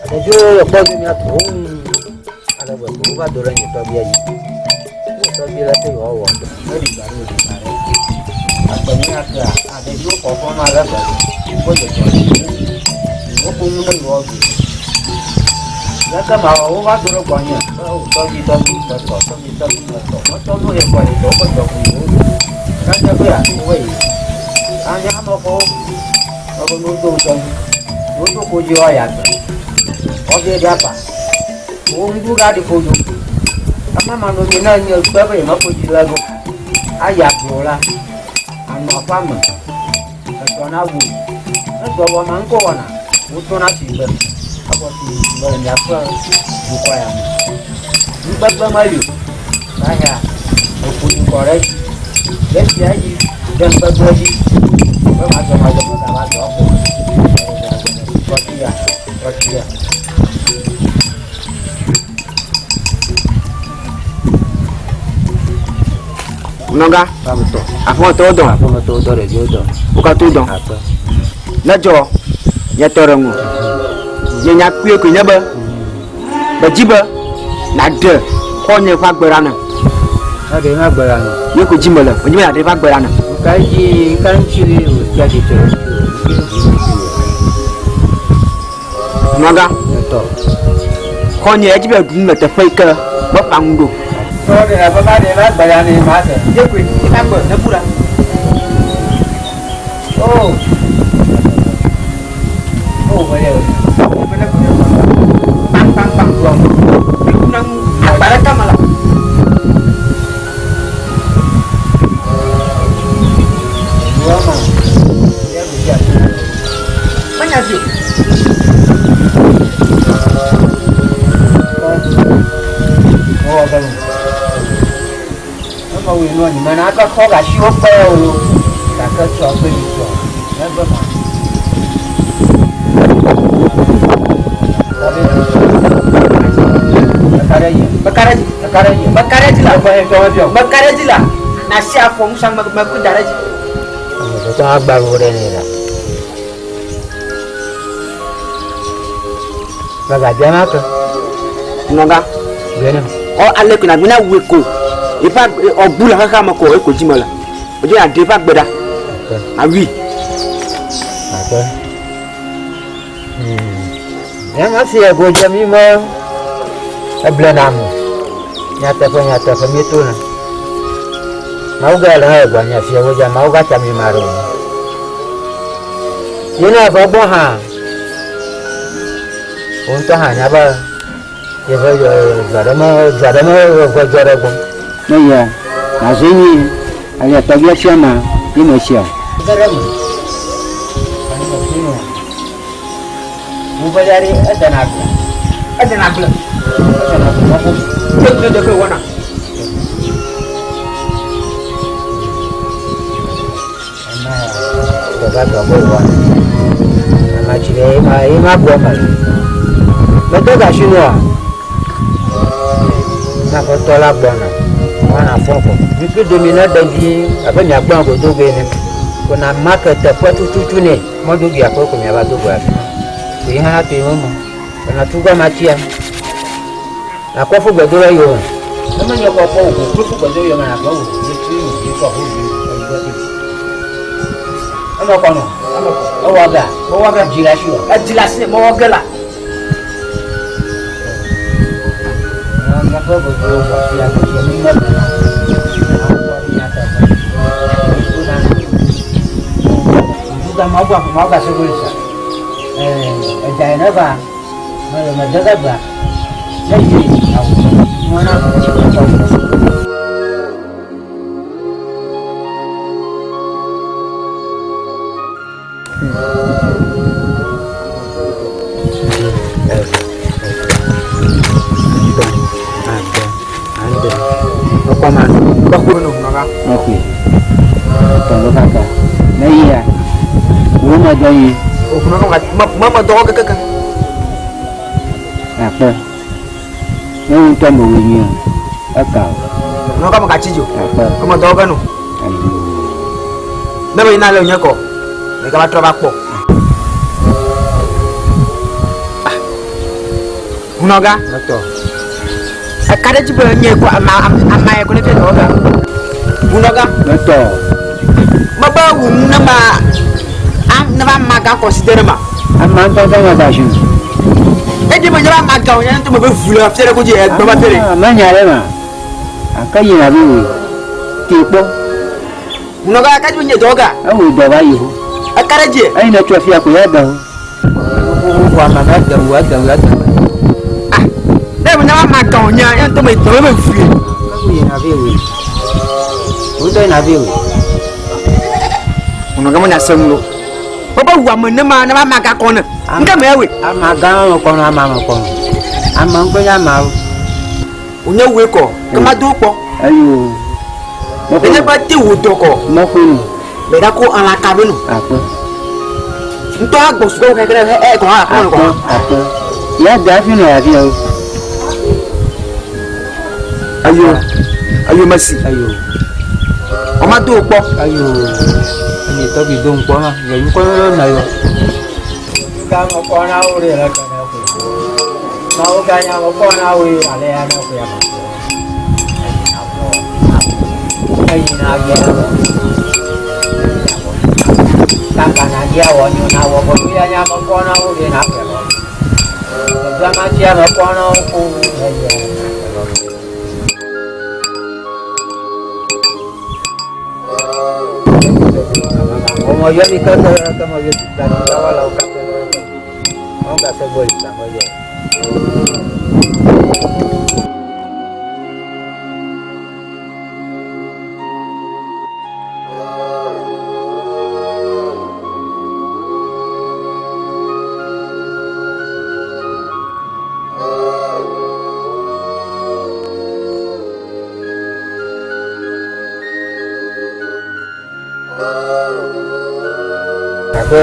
Ada juga bojunya tuh. Ada buka dorang itu biaya. Itu biaya itu wow. Dari baru di sana. Ada juga koko malah boju. Koko mungkin wow. Kata mau apa dorang banyak. Toki. Macam tu yang buat itu betul. Kan dia buat, wei. Hanya apa nuntuk puju ayat. Okey dia apa? Untuk ada puju. Karena manusia ni siapa yang puju lagu ayat bola. Anu apa mah? Kau nabu. Kau bawa mangkok mana? Untuk nasi ber. Apa sih bernya apa? Buka yang. Buat bermalu. Saya punya korek. Dan jadi dan berbagi. Macam-macam sama aku. Kotia. Nongga? Betul. Aku mau tahu dong. Bukan tu dong. Najo. Ya torangmu. Ya nyaku aku nyaba. Bajiba. Nada. Kau nyefak berana. Ada yang berana. Ya aku jimbala. Bagaimana ada yang berana? Kaji kan ciri jadi terus. Nongga? Betul. Kau nyaji berguna terfaker. Bapang dulu. Kalau dia apa dia berani macam. Dia kuih. Kita ber. Nepura. Oh, boleh. Pang buang. Dikunang baraka malah. Buang. mà quỳ luôn nhưng mà nó có khó cả siêu phèo luôn cả cái trò bên trò nó có mà Bakaraji lah nasi afong sang maku daraji itu abang udah ni dah bagaja nak noga gana o ale kuna bina weko ipa obula kaka mako e ko jimala ojo ya depa gbeda awi apa yang masih ya go jami mo ablanam nyata itu na mau gala hai banyak sih go jam mau gacha mi maru yana babo ha untuk hanya apa ya jarama go jarago no ya azini ali atagia chama imesha garam mu bajari ada nabla Dia ke mana? Kita boleh. Macam ni, buat malu. Betul tak semua? Nak tolak bona. Mana fokus? Jika dominan dari apa nyabang bodoh begini, kena market tepat tu ni. Mau tu dia kau punya batu buat. Lihat hati mama. Kena juga macam. Aku fu bodoh ayo. Nama dia kau fu bodoh yang mana kau? Dia kau fu. Ama kono. Mawaga jilasi. Jilasi mawaga lah. Apa bodoh pasal aku ni juga mau gak sebut jangan apa mau jaga apa jadi mana apa man bakuru nggak oke tunggu kakak nah iya rumah jadi kuna no mama do ga kaka apa nah untuk maunya akal no kama kachijo apa kama do ga no na ina le nyako ne ka batwa bakpo unoga betul akade jibe nye ko ama ko ne te do ga unoga betul maba wu na ma naba maga consider ma amma ta ta ta shi edi mo naba maga o yan to mo be fula fere ko je egbe ba fere ma nyare ma akayi na bi ti po no ga ka je doga awu do ba yi akara je ai na to fi ko ya da wa ma na da wa ah ne mo naba maga o yan to mo be fule ka ku na bi wi u dai na bi wi no ga mo na semlo baba wa mo ne ma na maga ko na nga mewe amaga ko na mama ko amma ko ya ma onye we ko kama do po ayo ene ba ti wo do ko mo ko ni be da ko ala ka be no apa nto agbo so ko kere ko ha ko apa ya da fi no ya fi ayo masi ayo o ma do po ayo ni to bi don po na ya ni ko na yo ka mo ko na o re la ka na ko ma o ga nya mo ko na o ale ya na ko ya ko ai na ya ka na dia wo ni na wo ko ya nya mo ko na o re na ko ya ma dia mo ko na o ko ya como yo mi casa como yo estaba la oca vamos a hacer vuelta oye Apa?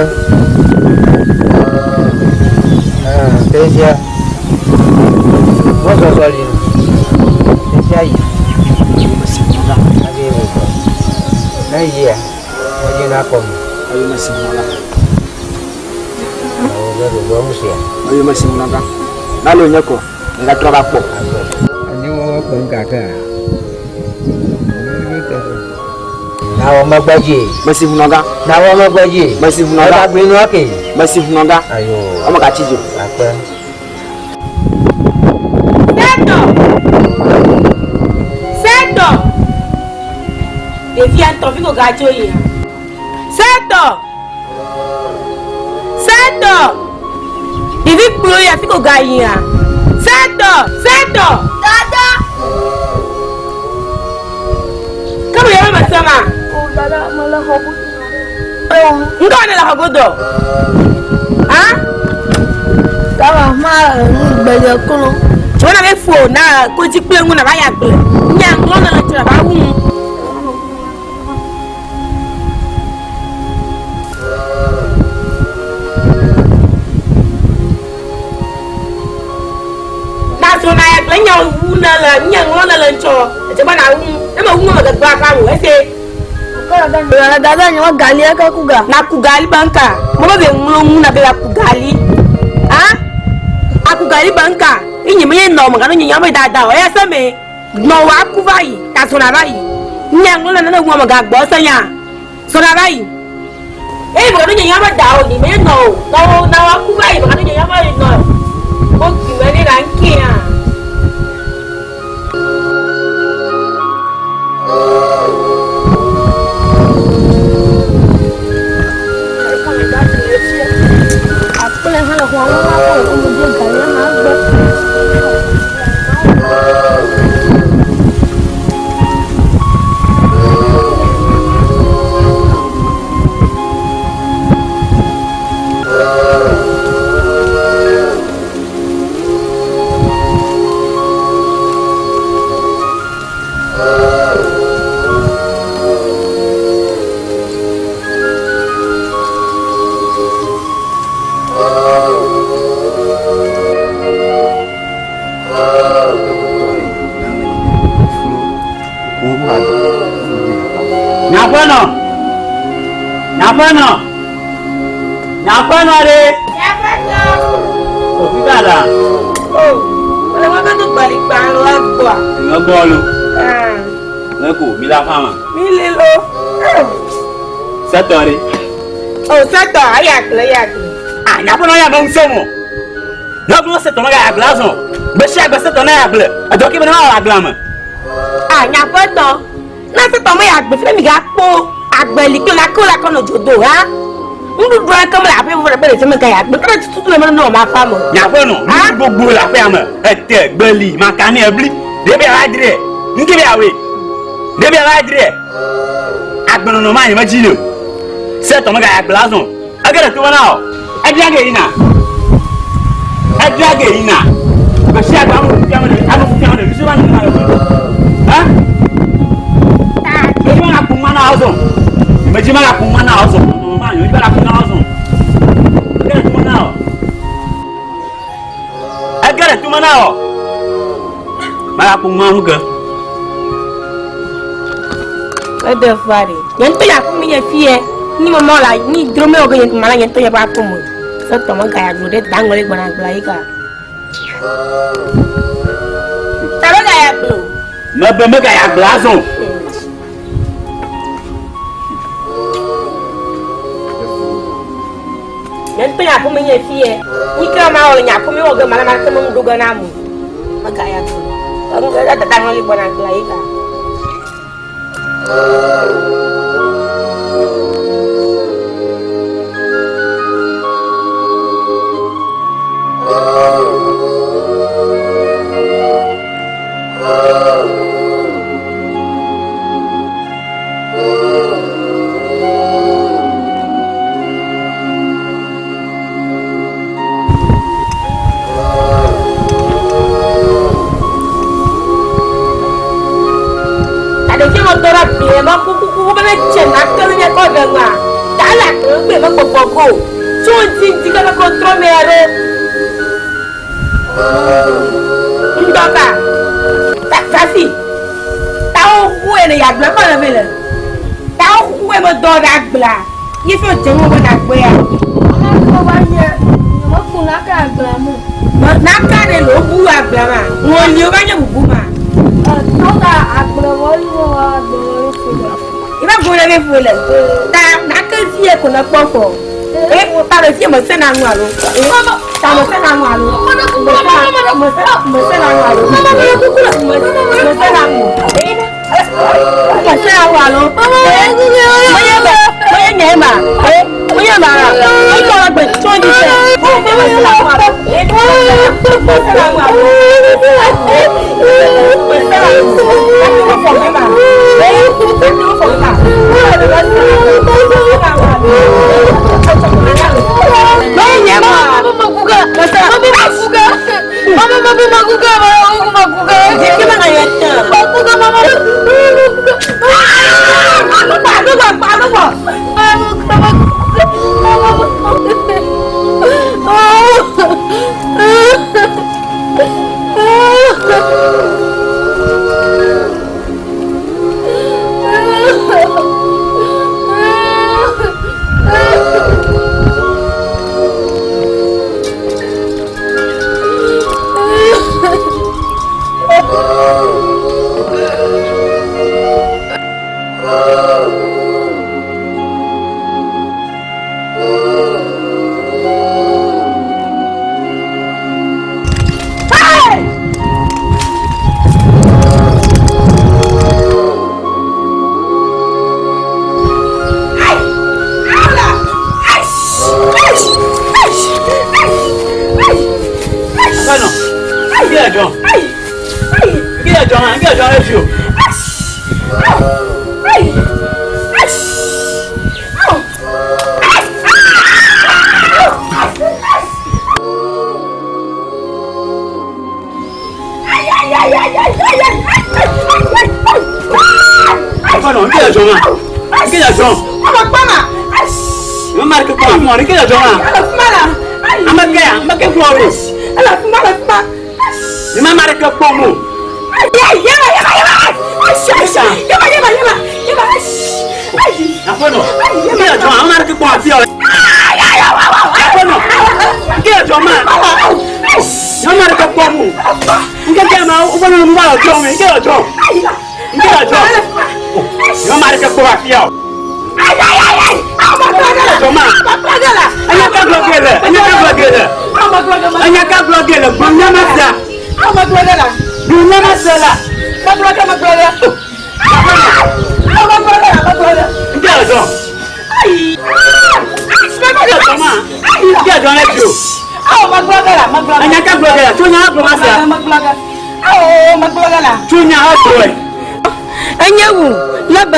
Terus Masa soal ini? Saya masih menolak. lagi buka. Nah iya, lagi nakon. Ayo masih menolak. Mau jadi bagus ya. Ayo masih menolak. Lalu nyoko, enggak terlalu apa. Ini mau bengkaka. Nawa magbaji. Masih menolak. Nawa magbaji. Masih menolak. Ada beli lagi. Masih menolak. Ayo. Kamu kaci juga. Apa? Seto! Devian tofi ko gajo yi. Seto! Seto! Devi pro ya fi ko ga yi ha. Seto! Seto! Dada! Kamu ya mama sama? Oh, dada malah hobo. Enggak ada lah godo. Hah? Kamu malah banyak kulo. Cuma na be fo na ko ji pe ngun na ba ya gbe. Nyang lo na tira ba wu. Na so na ya gbe nyang wu na la nyang lo na la cho. Je ba na wu. E ma wu ma ga gba ka wu e se. Dada nyawa gali aka kuga. Na kugali banka. Mo ba be ngun na be la kugali. Ha? Aku gali banka. Inyi me no mo kanu nyinya me dada o ya se me no wa ku bayi ta so na bayi nyang lo na na wo mo ga gbo so ya so na bayi e mo kanu nyinya me da o ni me no na wa ku bayi mo kanu nyinya me no o ki me ni ran ki ya Aku yang halah huang aku kemudian kalian ngabek. Nyapano re? Nyapano. O fitara. Oh, wala wa ka to balik pa lo agbo. Ngo bolu. Ah, Ngeko mi la fama. mi le lo. Satori. Oh, sato ayak le yak. Ah, nyapano ya bang somo. Nyapano se toma ga aglazo. Be sha ga se tona ya gle. Adoki be na aglama. Ah, nyapoto. Na se toma ya agbe fe mi ga po. Agbeli ko la kono jodo ha. Ndu dra kam la fe fo be se me ga ya agbe. Ka tutu le me no ma fa mo. Nyapano, mi gbogbo la fe ama. Ete gbeli makani ebli. De be ra dire. Nki be awe. De be ra dire. Agbono no ma yin ma jino. Se toma ga aglazo. Agara to na o. Adrage ina. Adrage ina. Be sha ga mu fi ama de mi so ba ni na yo. Ha? Ejima na kuma na ozo. Ejima na kuma na ozo. No ma yo, ejima na kuma na ozo. Agara to na o. Agara to na o. Ma kuma mu ga. Ede fari. Yento ya ku mi ye fie. Ni mama la ni drome o ga yento mala yento ya ba ku mo. So to mo ga ya glo de dangole gbona gbla ika. Taro ga ya glo. Ma be me ga ya glazo. Yento ya ku mi ye fie. Ni ka ma o nya ku mi o ga mala ma ke mo nduga na mu. Ma ga ya glo. Ga da dangole gbona gbla ika. Ada je mo tora bi e mo ku ba me che na ke ni ko ga ma. Tala be ma popo. So ti ka ko tromero. Ndaba. Tafi. Tawo ku ene ya gbe ma na mele. Tawo ku e mo do da gbla. Yi fi o je mo na gbe ya. Ko ba ye. Mo ku na ka agba mo. Na ka de lo bu agba ma. Won ni o ba ye bu ma. To ka agba wo yo agba wo fule. Iba go le fule. Ta na ka fi e ko na pofo. Ta le fi mo se na nwa lo. Ta mo se na nwa lo. Mo se na nwa lo. Mo se na nwa. Mo se na nwa lo. Mo ye nyema. Mo ye mara. Mo ko la gbe to ni se. Mo se na nwa lo. Mo se na nwa lo.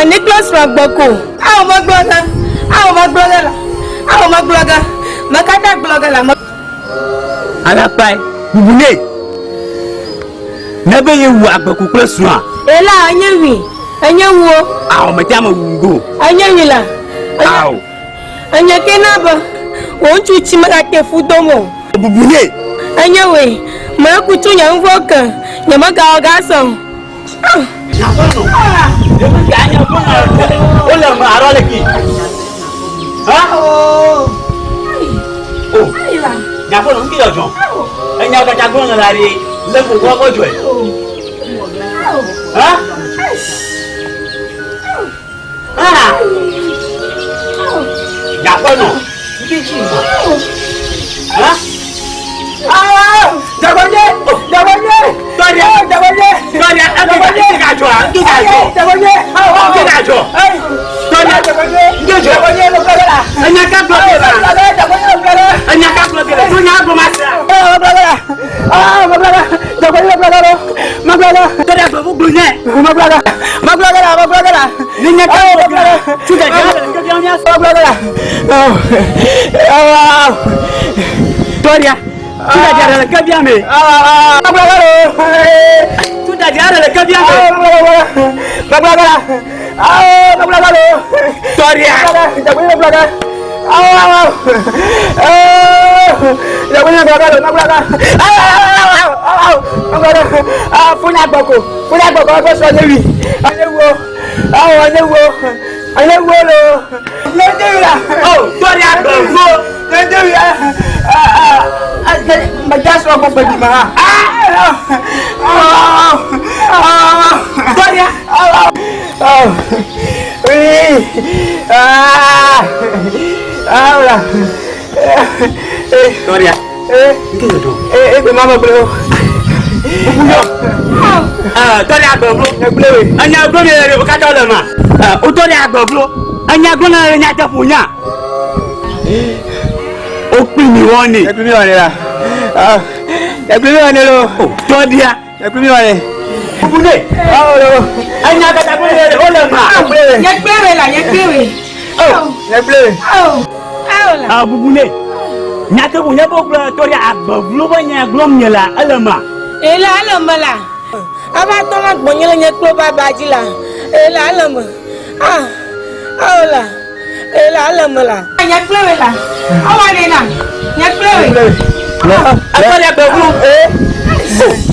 Nicholas Ragboko. Aw ma blogger. Makata blogger la. Ala pai, bubune. Nabe ye wu agboku plesua. Ela anyewi. Anyewo. Aw ma jama wungo. Anyewi la. Aw. Anyake na ba. Won chuchi makate fudomo. Bubune. Anyewe. Ma ku tunya mvoka. Nyamaga ogaso. Olha ma arole ki. Ha? Oh. Ya ko ngi ojo. Enya ka jago na lari, le ko ko jo. Ha? Ah. Ya ko no. Ha? Ah! Jagoje! Toria! Sudah jalan ke biame. Sudah jalan ke biame. nak belakang lu. Sorry ah. Jangan nak belakang. Jangan nak belakang lu, nak belakang. Nak belakang. Punya boko aku soalnya wi. Ane wo lo. Nanti lah. Oh, sorry abang. Nanti ya. Majas apa bagi mah? Sorry ah. Lah. Sorry ah. Mama belum. Sorry abang bro. Anya bro ni berkata lama. Utor ni abang bro. Anya bro na nyata punya. Opinion ni. Opinion ni lah. Opinion ni lo. Tuan dia. Opinion ni. Bune. Lo. Anya kata bune lama. Yak bewe lah, yak bewe. Yak bewe. Lah. Bune. Nyata punya bokla tori abang bro banyak belum nyala alama. Ela alama lah. Apa tolak bonyela yak bewe babaji lah. Ela alama. Lah. Ela alama lah. Yak bewe lah. Awale lah. Yak bewe. Apa dia abang?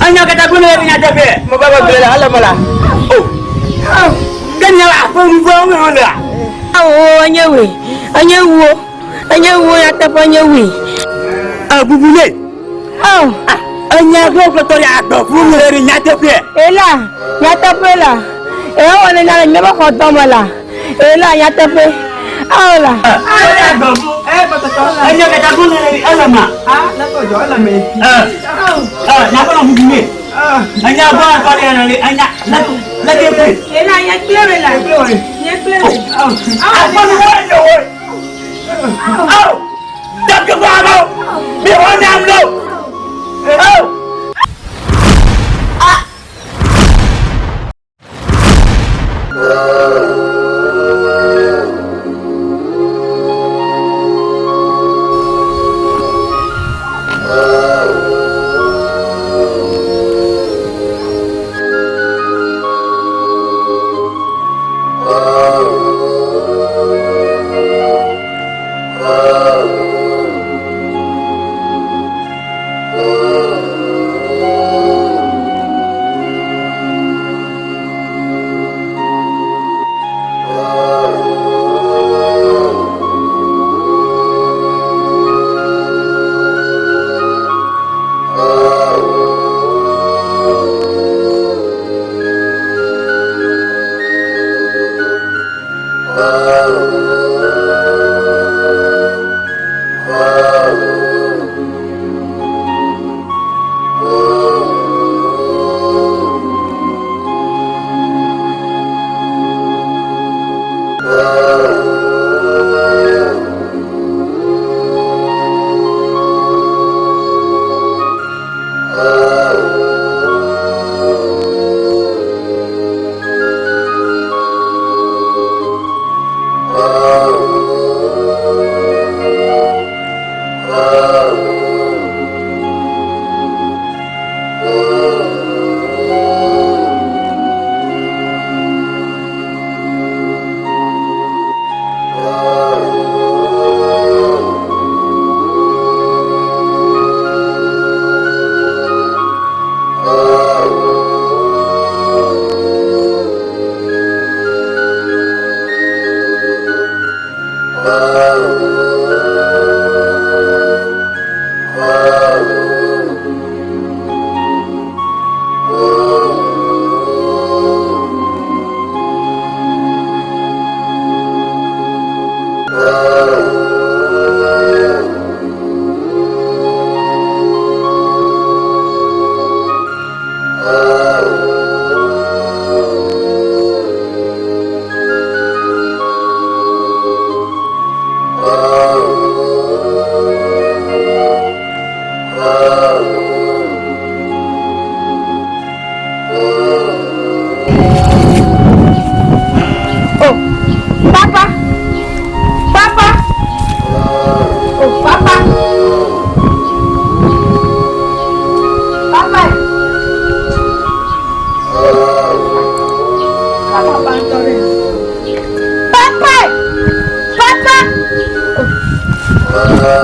Anya kata bune nyata be. Mau bawa bewe lah alama lah. Kan nyala abang lah. Anya wo ya tapanya wi. Bubule. Anya go tori abang bune nyata be. Ela, nyata pe lah. Awale na me ba khoto mala. Ela nyata pe. Awala. Anya kata bune alama. Nak kau jual lah me. Nak kau bubule. Anya ba tori anya lagi be. Ela yak bewe lah. Yak bewe. Apa ni woi? Tak kebabo. Biar nam lo.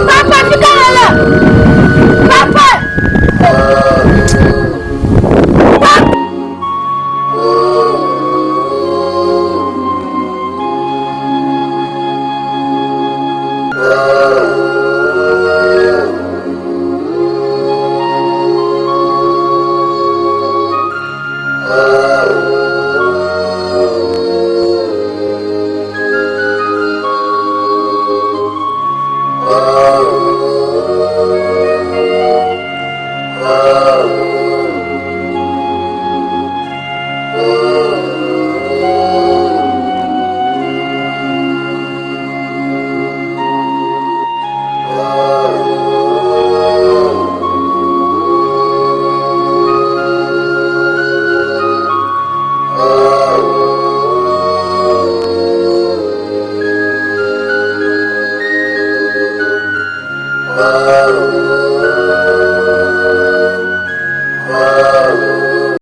Papa, fica lá! Papa! Oh